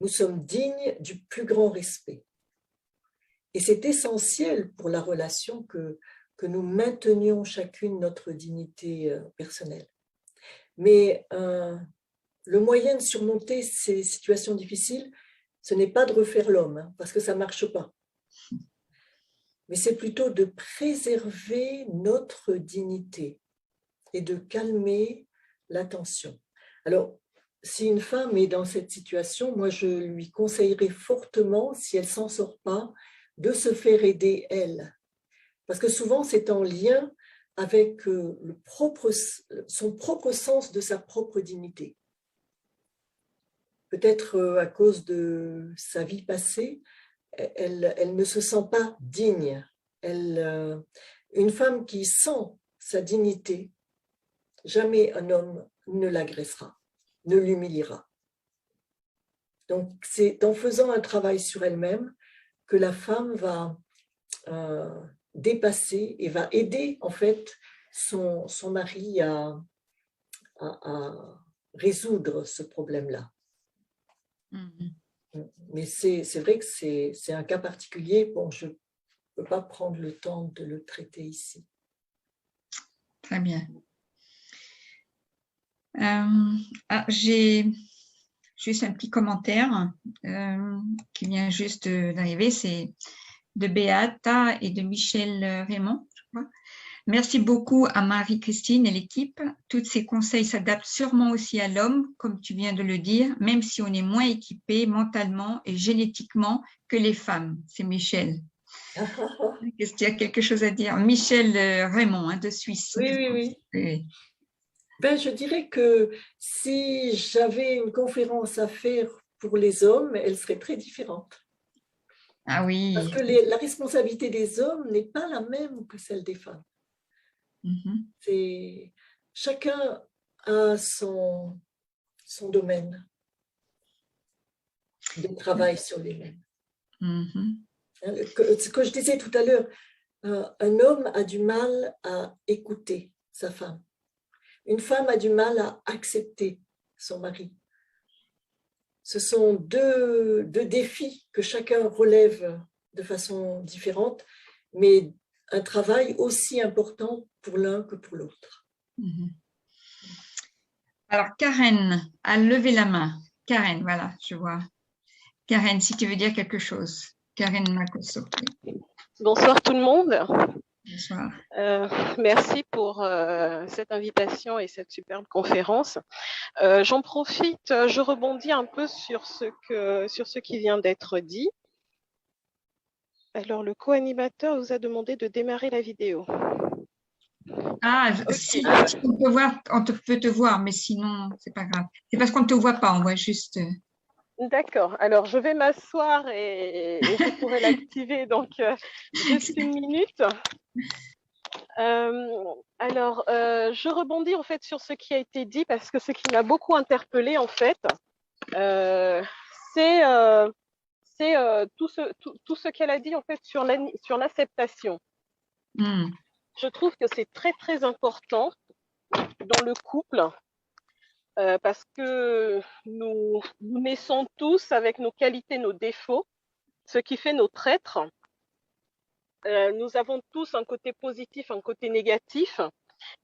Nous sommes dignes du plus grand respect. Et c'est essentiel pour la relation que nous maintenions chacune notre dignité personnelle. Mais le moyen de surmonter ces situations difficiles, ce n'est pas de refaire l'homme, hein, parce que ça ne marche pas. Mais c'est plutôt de préserver notre dignité et de calmer la tension. Alors, si une femme est dans cette situation, moi je lui conseillerais fortement, si elle ne s'en sort pas, de se faire aider elle. Parce que souvent c'est en lien avec son propre sens de sa propre dignité. Peut-être à cause de sa vie passée, elle ne se sent pas digne. Une femme qui sent sa dignité, jamais un homme ne l'agressera, ne l'humiliera. Donc, c'est en faisant un travail sur elle-même que la femme va dépasser et va aider en fait son mari à résoudre ce problème-là. Mais c'est vrai que c'est un cas particulier. Bon, je ne peux pas prendre le temps de le traiter ici. Très bien. J'ai juste un petit commentaire qui vient juste d'arriver. C'est de Beata et de Michel Raymond, je crois. Merci beaucoup à Marie-Christine et l'équipe. Tous ces conseils s'adaptent sûrement aussi à l'homme, comme tu viens de le dire, même si on est moins équipé mentalement et génétiquement que les femmes. C'est Michel. Est-ce qu'il y a quelque chose à dire? Michel Raymond, hein, de Suisse. Oui. Ben, je dirais que si j'avais une conférence à faire pour les hommes, elle serait très différente. Ah oui. Parce que la responsabilité des hommes n'est pas la même que celle des femmes. Chacun a son domaine de travail sur lui-même. Ce que je disais tout à l'heure, un homme a du mal à écouter sa femme. Une femme a du mal à accepter son mari. Ce sont deux défis que chacun relève de façon différente, mais un travail aussi important pour l'un que pour l'autre. Alors, Karen a levé la main. Karen, voilà, je vois. Karen, si tu veux dire quelque chose. Karen Makosso. Bonsoir tout le monde. Bonsoir. Merci pour cette invitation et cette superbe conférence. J'en profite, je rebondis un peu sur ce qui vient d'être dit. Alors, le co-animateur vous a demandé de démarrer la vidéo. Ah, okay. Si on peut voir, on peut te voir, mais sinon, c'est pas grave. C'est parce qu'on ne te voit pas, on voit juste… D'accord. Alors, je vais m'asseoir et je pourrai l'activer, donc juste une minute. Alors, je rebondis en fait sur ce qui a été dit parce que ce qui m'a beaucoup interpellée en fait, c'est tout ce qu'elle a dit en fait sur l'acceptation. Je trouve que c'est très très important dans le couple parce que nous naissons tous avec nos qualités, nos défauts, ce qui fait notre être. Nous avons tous un côté positif, un côté négatif.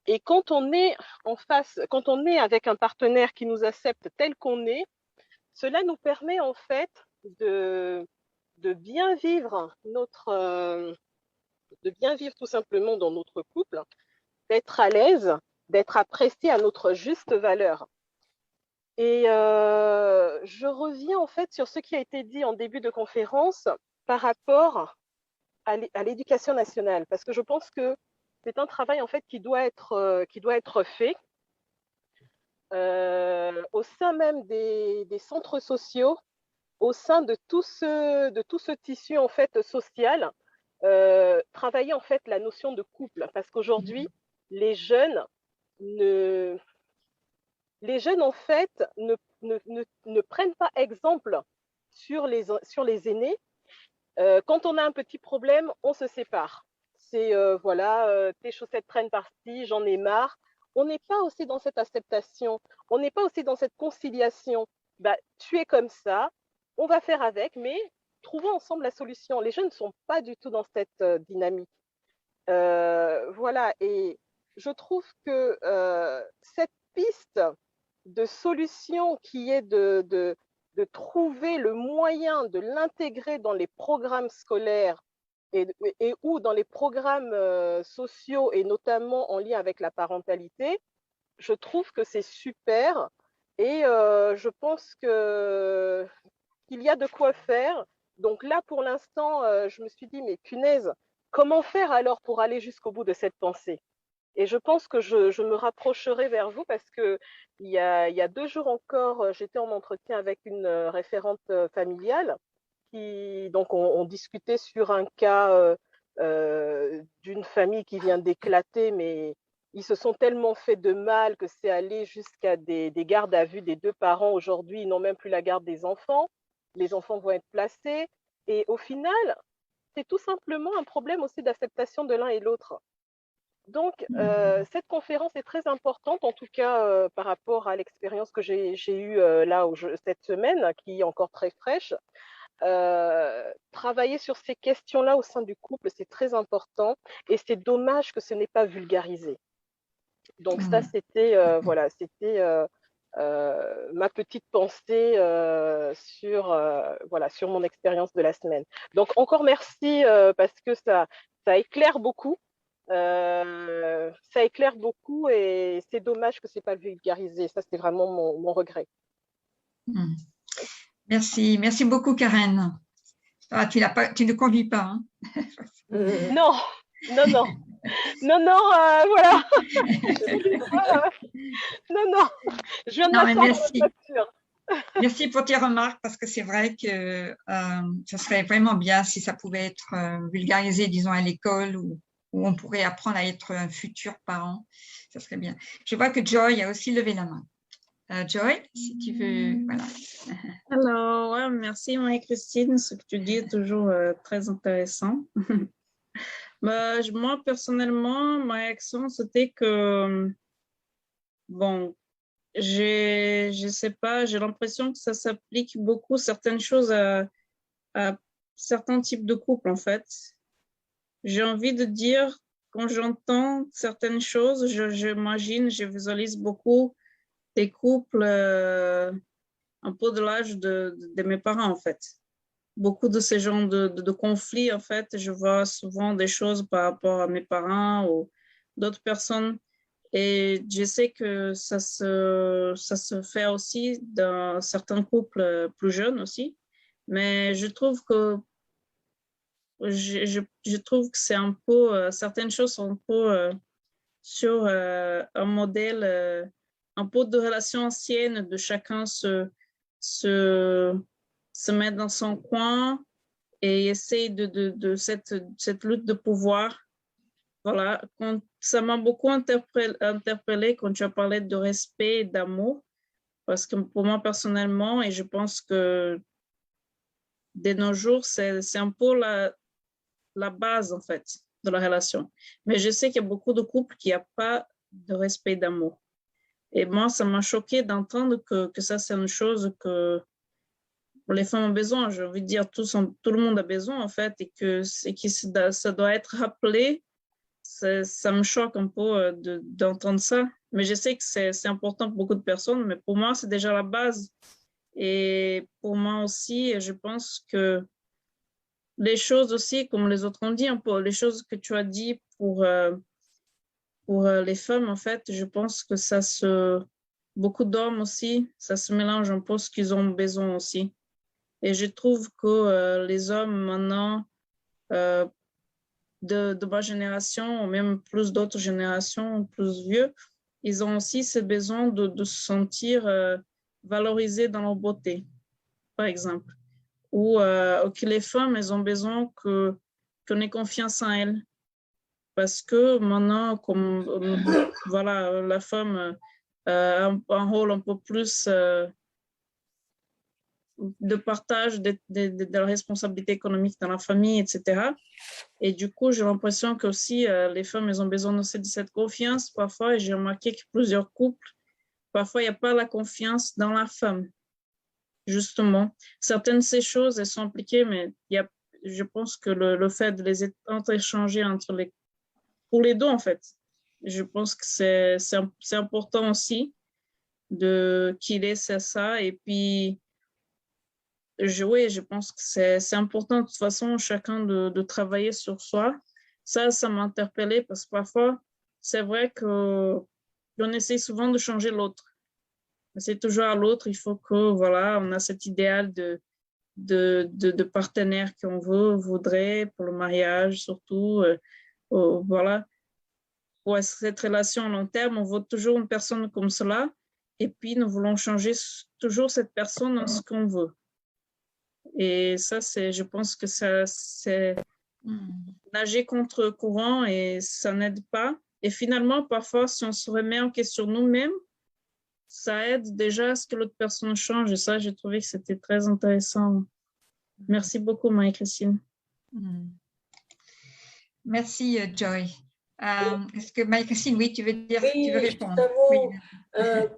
Et quand on est en face, quand on est avec un partenaire qui nous accepte tel qu'on est, cela nous permet en fait de bien vivre de bien vivre tout simplement dans notre couple, d'être à l'aise, d'être apprécié à notre juste valeur. Et je reviens en fait sur ce qui a été dit en début de conférence par rapport à l'éducation nationale, parce que je pense que c'est un travail en fait qui doit être fait au sein même des centres sociaux, au sein de tout ce tissu en fait social, travailler en fait la notion de couple, parce qu'aujourd'hui les jeunes en fait ne prennent pas exemple sur les aînés. Quand on a un petit problème, on se sépare. C'est voilà, tes chaussettes traînent par-ci, j'en ai marre. On n'est pas aussi dans cette acceptation, on n'est pas aussi dans cette conciliation. Bah, tu es comme ça, on va faire avec, mais trouvons ensemble la solution. Les jeunes ne sont pas du tout dans cette dynamique. Voilà, et je trouve que cette piste de solution qui est de trouver le moyen de l'intégrer dans les programmes scolaires et ou dans les programmes sociaux et notamment en lien avec la parentalité, je trouve que c'est super et je pense qu'il y a de quoi faire. Donc là, pour l'instant, je me suis dit, mais punaise, comment faire alors pour aller jusqu'au bout de cette pensée? Et je pense que je me rapprocherai vers vous parce que il y a 2 jours encore, j'étais en entretien avec une référente familiale qui, donc, on discutait sur un cas d'une famille qui vient d'éclater, mais ils se sont tellement fait de mal que c'est allé jusqu'à des gardes à vue des 2 parents. Aujourd'hui, ils n'ont même plus la garde des enfants. Les enfants vont être placés. Et au final, c'est tout simplement un problème aussi d'acceptation de l'un et l'autre. Donc, cette conférence est très importante, en tout cas par rapport à l'expérience que j'ai eue là cette semaine, qui est encore très fraîche. Travailler sur ces questions-là au sein du couple, c'est très important et c'est dommage que ce n'est pas vulgarisé. Donc ça, c'était voilà, c'était ma petite pensée sur mon expérience de la semaine. Donc encore merci parce que ça éclaire beaucoup. Ça éclaire beaucoup et c'est dommage que c'est pas vulgarisé. Ça, c'est vraiment mon regret. Merci beaucoup, Karen. Ah, tu ne conduis pas. Hein. Non, voilà. non, je viens de m'asseoir dans la voiture. Merci pour tes remarques parce que c'est vrai que ça serait vraiment bien si ça pouvait être vulgarisé, disons, à l'école où on pourrait apprendre à être un futur parent. Ça serait bien. Je vois que Joy a aussi levé la main. Joy, si tu veux, voilà. Alors, ouais, merci Marie-Christine, ce que tu dis est toujours très intéressant. Moi, personnellement, ma réaction, c'était que, bon, je sais pas, j'ai l'impression que ça s'applique beaucoup certaines choses à certains types de couples, en fait. J'ai envie de dire, quand j'entends certaines choses, j'imagine, je visualise beaucoup des couples un peu de l'âge de mes parents, en fait. Beaucoup de ces genres de conflits, en fait, je vois souvent des choses par rapport à mes parents ou d'autres personnes. Et je sais que ça se fait aussi dans certains couples plus jeunes aussi. Mais je trouve que je trouve que c'est un peu, certaines choses sont un peu sur un modèle un peu de relation ancienne, de chacun se mettre dans son coin et essayer de cette lutte de pouvoir. Voilà, ça m'a beaucoup interpellée quand tu as parlé de respect et d'amour, parce que pour moi personnellement, et je pense que de nos jours, c'est un peu la base en fait de la relation. Mais je sais qu'il y a beaucoup de couples qui n'ont pas de respect et d'amour. Et moi, ça m'a choqué d'entendre que ça, c'est une chose que les femmes ont besoin. J'ai envie de dire, tout le monde a besoin, en fait, et que ça doit être rappelé. Ça me choque un peu d'entendre ça. Mais je sais que c'est important pour beaucoup de personnes, mais pour moi, c'est déjà la base. Et pour moi aussi, je pense que les choses aussi, comme les autres ont dit, un peu, les choses que tu as dit pour les femmes, en fait, je pense que beaucoup d'hommes aussi, ça se mélange un peu ce qu'ils ont besoin aussi. Et je trouve que les hommes maintenant, de ma génération, ou même plus d'autres générations, plus vieux, ils ont aussi ce besoin de se sentir valorisés dans leur beauté, par exemple. Ou que les femmes, elles ont besoin qu'on ait confiance en elles. Parce que maintenant, comme voilà, la femme a un rôle un peu plus de partage de la responsabilité économique dans la famille, etc. Et du coup, j'ai l'impression que aussi les femmes, elles ont besoin de cette confiance parfois. Et j'ai remarqué que plusieurs couples, parfois, il n'y a pas la confiance dans la femme. Justement, certaines de ces choses, elles sont impliquées, mais je pense que le fait de les interchanger pour les deux, en fait, je pense que c'est important aussi qu'il ait ça. Et puis, je pense que c'est important de toute façon, chacun de travailler sur soi. Ça m'a interpellée parce que parfois, c'est vrai qu'on essaie souvent de changer l'autre. C'est toujours à l'autre, il faut que, voilà, on a cet idéal de partenaire qu'on voudrait pour le mariage, surtout, voilà. Pour cette relation à long terme, on veut toujours une personne comme cela, et puis nous voulons changer toujours cette personne en ce qu'on veut. Et ça, je pense que c'est nager contre courant et ça n'aide pas. Et finalement, parfois, si on se remet en question nous-mêmes, ça aide déjà à ce que l'autre personne change. Et ça, j'ai trouvé que c'était très intéressant. Merci beaucoup, Marie-Christine. Merci, Joy. Est-ce que Marie-Christine, oui, tu veux dire, Oui, tu veux juste répondre? un mot Oui.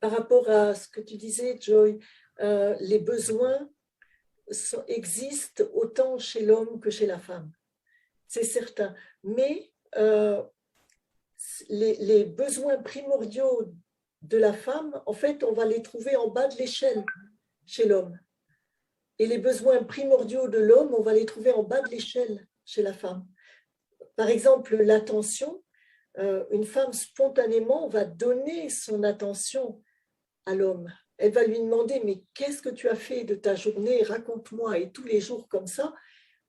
par rapport à ce que tu disais, Joy. Les besoins existent autant chez l'homme que chez la femme, c'est certain. Mais les besoins primordiaux de la femme, en fait, on va les trouver en bas de l'échelle chez l'homme. Et les besoins primordiaux de l'homme, on va les trouver en bas de l'échelle chez la femme. Par exemple, l'attention, une femme spontanément va donner son attention à l'homme. Elle va lui demander, mais qu'est-ce que tu as fait de ta journée? Raconte-moi. Et tous les jours comme ça.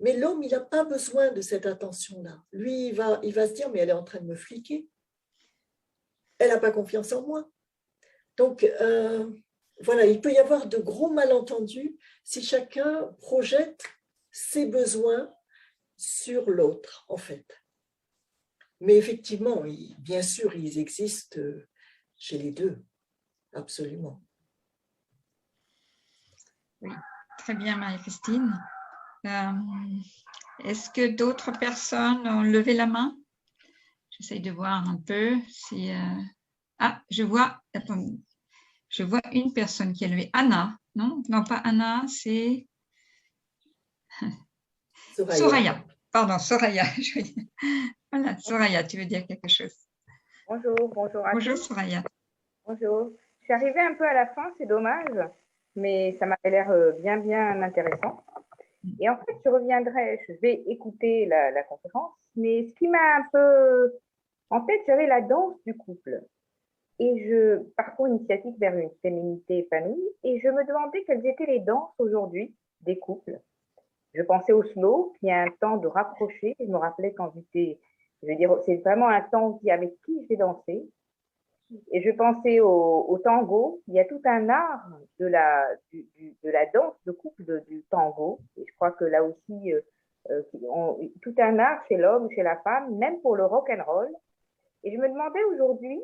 Mais l'homme, il n'a pas besoin de cette attention-là. Lui, il va se dire, mais elle est en train de me fliquer. Elle n'a pas confiance en moi. Donc, voilà, il peut y avoir de gros malentendus si chacun projette ses besoins sur l'autre, en fait. Mais effectivement, bien sûr, ils existent chez les deux, absolument. Oui, très bien, Marie-Christine. Est-ce que d'autres personnes ont levé la main? J'essaie de voir un peu si... Ah, je vois une personne qui a levé. Anna, non? Non, pas Anna, c'est... Soraya. Pardon, Soraya. Voilà, Soraya, tu veux dire quelque chose? Bonjour, bonjour à Bonjour, tous. Soraya. Bonjour. Je suis arrivée un peu à la fin, c'est dommage, mais ça m'avait l'air bien intéressant. Et en fait, je vais écouter la conférence, mais ce qui m'a un peu... En fait, j'avais la danse du couple et je parcours initiatique vers une féminité épanouie et je me demandais quelles étaient les danses aujourd'hui des couples. Je pensais au slow, qui a un temps de rapprocher. Je me rappelais quand j'étais, je veux dire, c'est vraiment un temps avec qui je vais danser. Et je pensais au tango. Il y a tout un art de la danse de couple du tango. Et je crois que là aussi, tout un art chez l'homme, chez la femme, même pour le rock and roll. Et je me demandais aujourd'hui,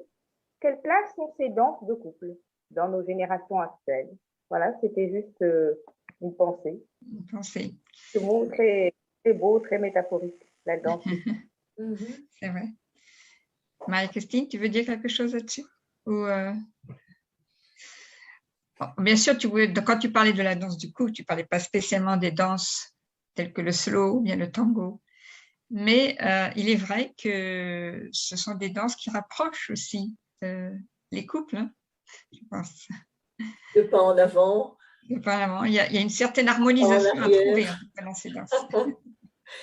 quelle place ont ces danses de couple dans nos générations actuelles? Voilà, c'était juste une pensée. Une pensée. Ce mot très, très beau, très métaphorique, la danse. C'est vrai. Marie-Christine, tu veux dire quelque chose là-dessus? Ou bon, bien sûr, quand tu parlais de la danse du couple, tu ne parlais pas spécialement des danses telles que le slow ou bien le tango. Mais il est vrai que ce sont des danses qui rapprochent aussi les couples, hein, je pense. Le pas en avant. Le pas en avant. Il y a une certaine harmonisation à trouver dans ces danses.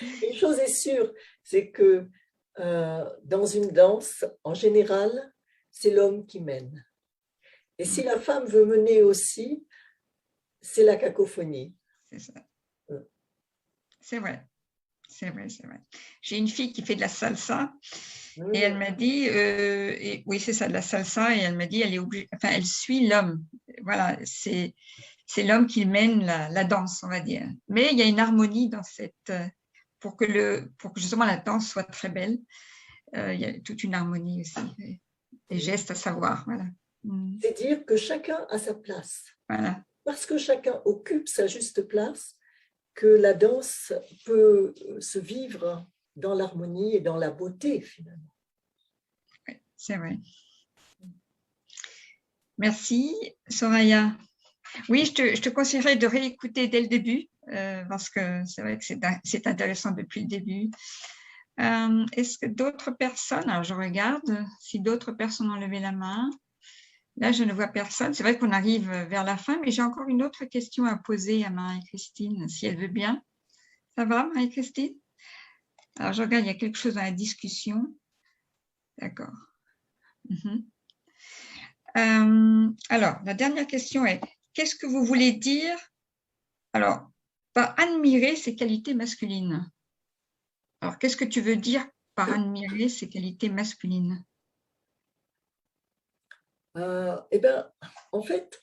Une chose est sûre, c'est que dans une danse, en général, c'est l'homme qui mène. Et si la femme veut mener aussi, c'est la cacophonie. C'est ça. C'est vrai. C'est vrai, c'est vrai. J'ai une fille qui fait de la salsa et elle m'a dit, oui, c'est ça, de la salsa, et elle m'a dit, elle suit l'homme. Voilà, c'est l'homme qui mène la danse, on va dire. Mais il y a une harmonie dans cette, pour que justement la danse soit très belle. Il y a toute une harmonie aussi, des gestes à savoir. Voilà. C'est dire que chacun a sa place. Voilà. Parce que chacun occupe sa juste place, que la danse peut se vivre dans l'harmonie et dans la beauté, finalement. Oui, c'est vrai. Merci, Soraya. Oui, je te conseillerais de réécouter dès le début, parce que c'est vrai que c'est intéressant depuis le début. Est-ce que d'autres personnes, alors je regarde si d'autres personnes ont levé la main. Là, je ne vois personne. C'est vrai qu'on arrive vers la fin, mais j'ai encore une autre question à poser à Marie-Christine, si elle veut bien. Ça va, Marie-Christine? Alors, je regarde, il y a quelque chose dans la discussion. D'accord. Alors, la dernière question est, qu'est-ce que vous voulez dire? Alors, par admirer ses qualités masculines. Alors, qu'est-ce que tu veux dire par admirer ses qualités masculines? Eh bien, en fait,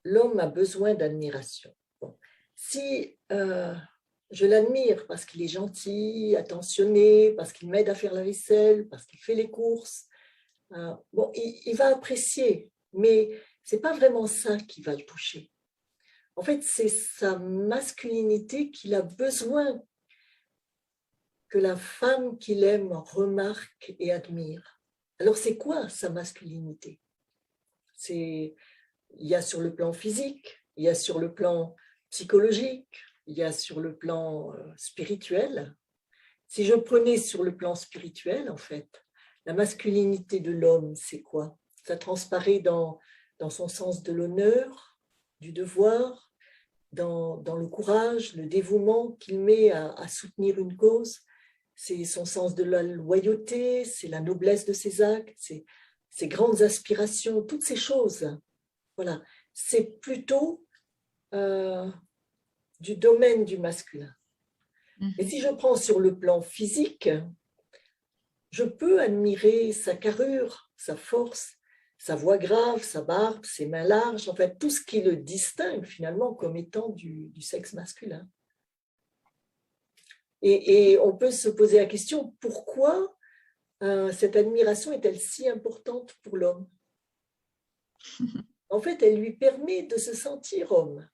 l'homme a besoin d'admiration. Bon. Si je l'admire parce qu'il est gentil, attentionné, parce qu'il m'aide à faire la vaisselle, parce qu'il fait les courses, bon, il va apprécier, mais ce n'est pas vraiment ça qui va le toucher. En fait, c'est sa masculinité qu'il a besoin que la femme qu'il aime remarque et admire. Alors, c'est quoi sa masculinité? Il y a sur le plan physique, il y a sur le plan psychologique, il y a sur le plan spirituel. Si je prenais sur le plan spirituel, en fait, la masculinité de l'homme, c'est quoi? Ça transparaît dans son sens de l'honneur, du devoir, dans le courage, le dévouement qu'il met à soutenir une cause. C'est son sens de la loyauté, c'est la noblesse de ses actes, c'est ses grandes aspirations, toutes ces choses. Voilà, c'est plutôt du domaine du masculin. Et si je prends sur le plan physique, je peux admirer sa carrure, sa force, sa voix grave, sa barbe, ses mains larges, en fait, tout ce qui le distingue finalement comme étant du sexe masculin. Et on peut se poser la question, pourquoi cette admiration est-elle si importante pour l'homme? En fait, elle lui permet de se sentir homme.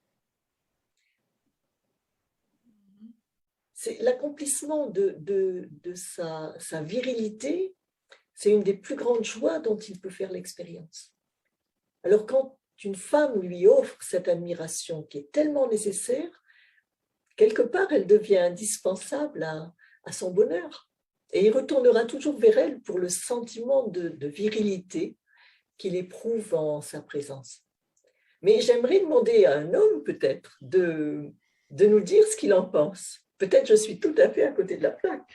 C'est l'accomplissement de sa virilité, c'est une des plus grandes joies dont il peut faire l'expérience. Alors quand une femme lui offre cette admiration qui est tellement nécessaire, quelque part elle devient indispensable à son bonheur. Et il retournera toujours vers elle pour le sentiment de virilité qu'il éprouve en sa présence. Mais j'aimerais demander à un homme peut-être de nous dire ce qu'il en pense. Peut-être je suis tout à fait à côté de la plaque.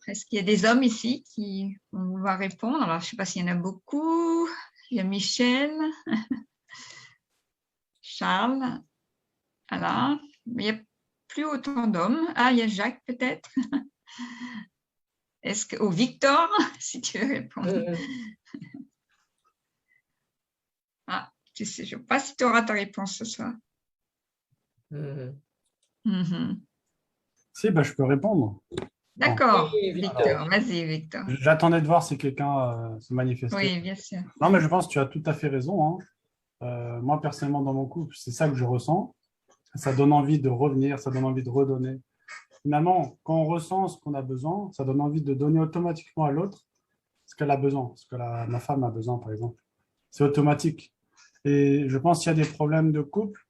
Est-ce qu'il y a des hommes ici qui vont vouloir répondre? Alors, je ne sais pas s'il y en a beaucoup. Il y a Michel, Charles, voilà. Mais il n'y a plus autant d'hommes. Ah, il y a Jacques peut-être. Ou Victor, si tu veux répondre. Ah, je ne sais pas si tu auras ta réponse ce soir. Si, je peux répondre. D'accord, Oui, Victor, vas-y, Victor. J'attendais de voir si quelqu'un se manifestait. Oui, bien sûr. Non, mais je pense que tu as tout à fait raison. Moi, personnellement, dans mon couple, c'est ça que je ressens. Ça donne envie de revenir, ça donne envie de redonner. Finalement, quand on ressent ce qu'on a besoin, ça donne envie de donner automatiquement à l'autre ce qu'elle a besoin, ce que ma femme a besoin, par exemple. C'est automatique. Et je pense qu'il y a des problèmes de couple.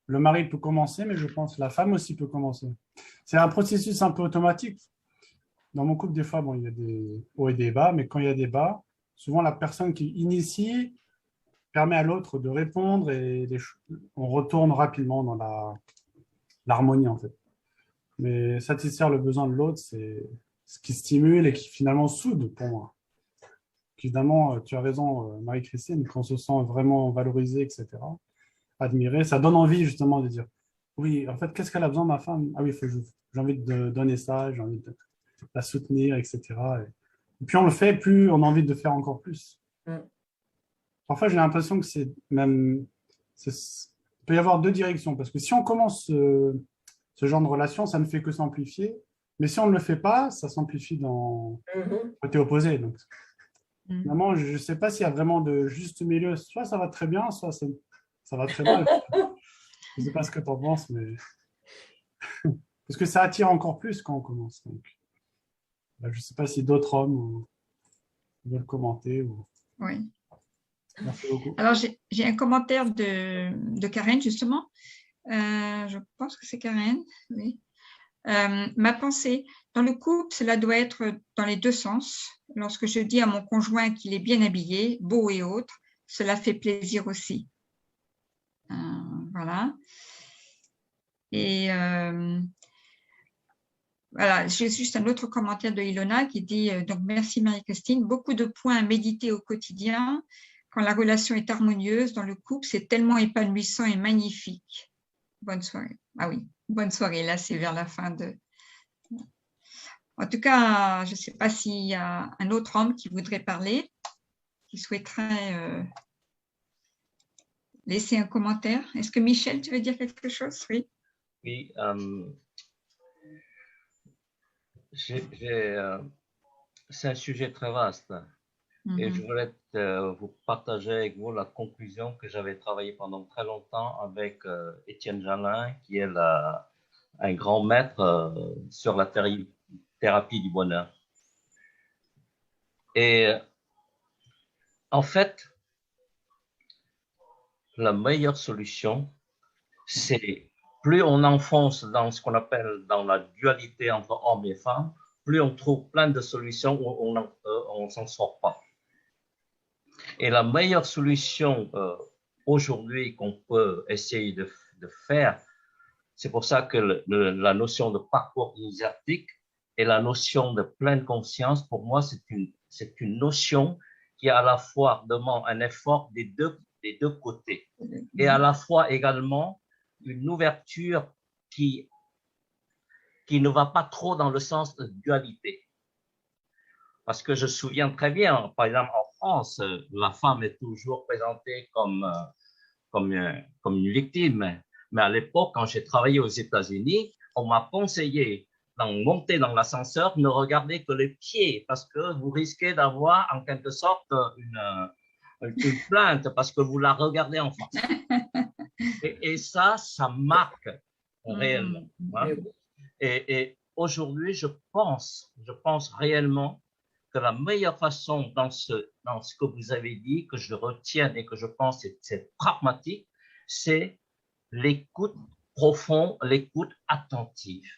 Le mari peut commencer, mais je pense que la femme aussi peut commencer. C'est un processus un peu automatique. Dans mon couple, des fois, il y a des hauts et des bas, mais quand il y a des bas, souvent la personne qui initie permet à l'autre de répondre et on retourne rapidement dans l'harmonie, en fait. Mais satisfaire le besoin de l'autre, c'est ce qui stimule et qui finalement soude pour moi. Évidemment, tu as raison, Marie-Christine, quand on se sent vraiment valorisé, etc., admiré, ça donne envie justement de dire, oui, en fait, qu'est-ce qu'elle a besoin, ma femme? Ah oui, j'ai envie de donner ça, j'ai envie de la soutenir, etc. Et puis on le fait, plus on a envie de faire encore plus. Parfois, j'ai l'impression que il peut y avoir deux directions, parce que si on commence ce genre de relation, ça ne fait que s'amplifier, mais si on ne le fait pas, ça s'amplifie dans le côté opposé. Donc, finalement, je ne sais pas s'il y a vraiment de juste milieu. Soit ça va très bien, soit ça va très mal. Je ne sais pas ce que tu en penses, mais parce que ça attire encore plus quand on commence. Donc, je ne sais pas si d'autres hommes veulent commenter. Oui. Merci beaucoup. Alors, j'ai un commentaire de Karen, justement. Je pense que c'est Karen, oui. Ma pensée, dans le couple, cela doit être dans les deux sens. Lorsque je dis à mon conjoint qu'il est bien habillé, beau et autre, cela fait plaisir aussi. Voilà. Et voilà, j'ai juste un autre commentaire de Ilona qui dit donc merci Marie-Christine, beaucoup de points à méditer au quotidien. Quand la relation est harmonieuse dans le couple, c'est tellement épanouissant et magnifique. Bonne soirée. Ah oui, bonne soirée. Là, c'est vers la fin de... En tout cas, je ne sais pas s'il y a un autre homme qui voudrait parler, qui souhaiterait laisser un commentaire. Est-ce que Michel, tu veux dire quelque chose? Oui. Oui. C'est un sujet très vaste. Et je voulais vous partager avec vous la conclusion que j'avais travaillé pendant très longtemps avec Étienne Jalin, qui est un grand maître sur la thérapie du bonheur. Et en fait, la meilleure solution, c'est plus on enfonce dans ce qu'on appelle dans la dualité entre hommes et femmes, plus on trouve plein de solutions où on s'en sort pas. Et la meilleure solution aujourd'hui qu'on peut essayer de faire, c'est pour ça que la notion de parcours initiatique et la notion de pleine conscience, pour moi, c'est une notion qui à la fois demande un effort des deux côtés et à la fois également une ouverture qui ne va pas trop dans le sens de dualité. Parce que je me souviens très bien, par exemple en France, la femme est toujours présentée comme une victime. Mais à l'époque, quand j'ai travaillé aux États-Unis, on m'a conseillé d'en monter dans l'ascenseur, ne regardez que les pieds, parce que vous risquez d'avoir en quelque sorte une plainte, parce que vous la regardez en face. Et ça marque réellement. Hein. Et aujourd'hui, je pense réellement que la meilleure façon dans ce que vous avez dit, que je retiens et que je pense c'est pragmatique, c'est l'écoute profonde, l'écoute attentive.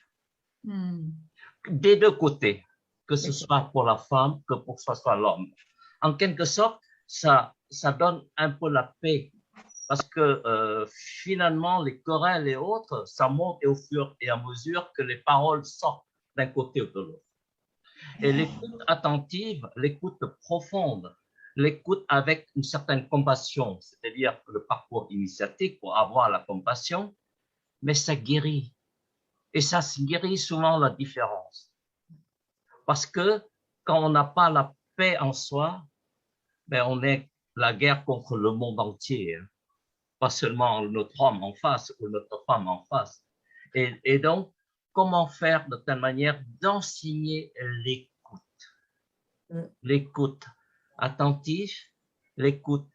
Des deux côtés, que ce soit pour la femme, que pour ce soit l'homme. En quelque sorte, ça donne un peu la paix. Parce que finalement, les querelles et autres, ça monte au fur et à mesure que les paroles sortent d'un côté ou de l'autre. Et l'écoute attentive, l'écoute profonde, l'écoute avec une certaine compassion, c'est-à-dire le parcours initiatique pour avoir la compassion, mais ça guérit. Et ça se guérit souvent la différence. Parce que quand on n'a pas la paix en soi, ben on est la guerre contre le monde entier. Hein. Pas seulement notre homme en face ou notre femme en face. Et donc, comment faire de telle manière d'enseigner l'écoute? L'écoute attentive, l'écoute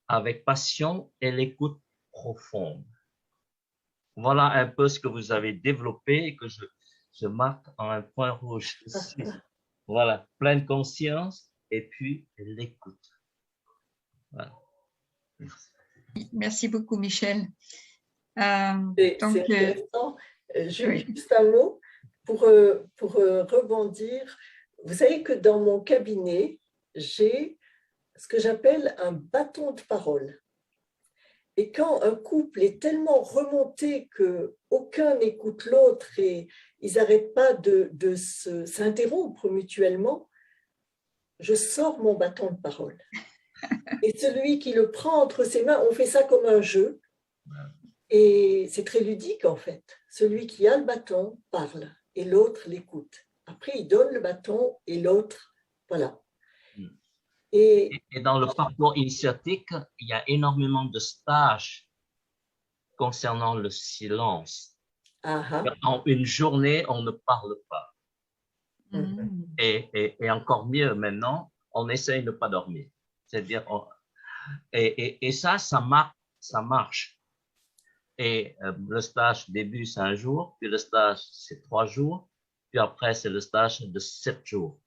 avec passion et l'écoute profonde. Voilà un peu ce que vous avez développé et que je marque en un point rouge ici. Voilà, pleine conscience et puis l'écoute. Voilà. Merci. Merci beaucoup, Michel. C'est intéressant. Juste un mot pour rebondir. Vous savez que dans mon cabinet, j'ai ce que j'appelle un bâton de parole. Et quand un couple est tellement remonté qu'aucun n'écoute l'autre et ils n'arrêtent pas de s'interrompre mutuellement, je sors mon bâton de parole. Et celui qui le prend entre ses mains, on fait ça comme un jeu. Et c'est très ludique en fait. Celui qui a le bâton parle et l'autre l'écoute. Après, il donne le bâton et l'autre, voilà. Et dans le parcours initiatique, il y a énormément de stages concernant le silence. En une journée, on ne parle pas. Et encore mieux maintenant, on essaye de ne pas dormir. C'est-à-dire, et ça marche. Et le stage début, c'est 1 jour, puis le stage, c'est 3 jours, puis après, c'est le stage de 7 jours.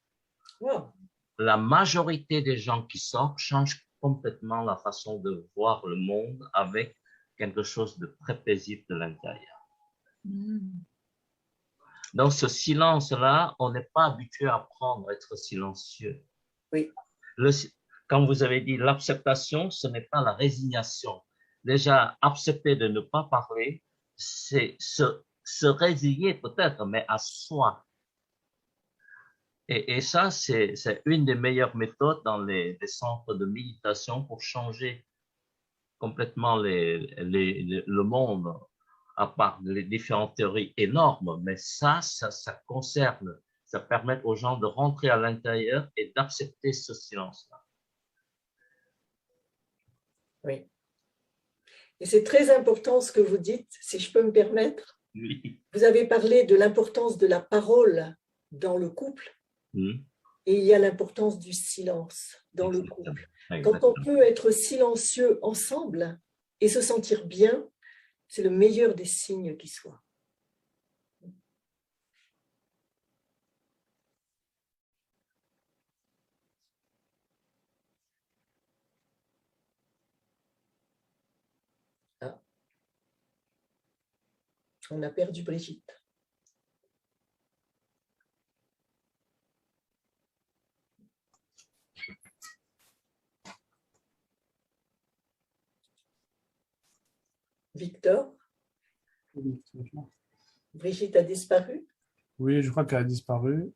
Wow. La majorité des gens qui sortent changent complètement la façon de voir le monde avec quelque chose de très paisible de l'intérieur. Dans ce silence-là, on n'est pas habitué à apprendre à être silencieux. Oui. Comme vous avez dit, l'acceptation, ce n'est pas la résignation. Déjà, accepter de ne pas parler, c'est se résigner peut-être, mais à soi. Et ça, c'est une des meilleures méthodes dans les centres de méditation pour changer complètement le monde, à part les différentes théories énormes. Mais ça concerne, ça permet aux gens de rentrer à l'intérieur et d'accepter ce silence-là. Oui. Et c'est très important ce que vous dites, si je peux me permettre. Oui. Vous avez parlé de l'importance de la parole dans le couple. et il y a l'importance du silence dans le couple. Quand on peut être silencieux ensemble et se sentir bien, c'est le meilleur des signes qui soit. Ah. On a perdu Brigitte. Victor? Brigitte a disparu? Oui, je crois qu'elle a disparu.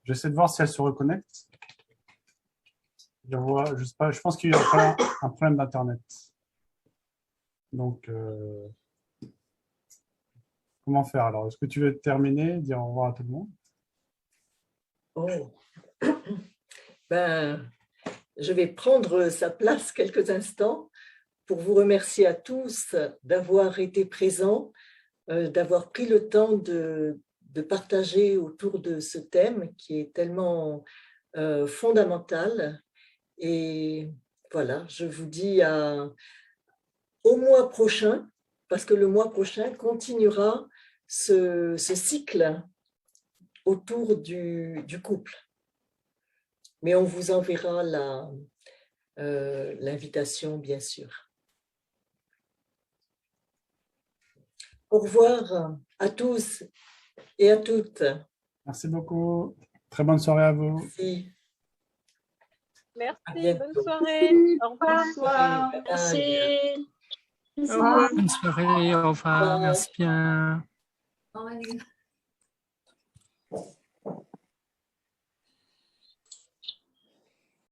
J'essaie de voir si elle se reconnecte. Je sais pas, je pense qu'il y a un problème d'Internet. Donc, comment faire alors? Est-ce que tu veux terminer, dire au revoir à tout le monde? Oh. Ben, je vais prendre sa place quelques instants pour vous remercier à tous d'avoir été présents, d'avoir pris le temps de partager autour de ce thème qui est tellement fondamental. Et voilà, je vous dis au mois prochain, parce que le mois prochain continuera ce cycle autour du couple. Mais on vous enverra l'invitation, bien sûr. Au revoir à tous et à toutes. Merci beaucoup. Très bonne soirée à vous. Merci. Merci, bonne soirée. Au revoir. Bonsoir. Merci. Au Au revoir. revoir. Bonne soirée, au revoir, merci bien. Au revoir.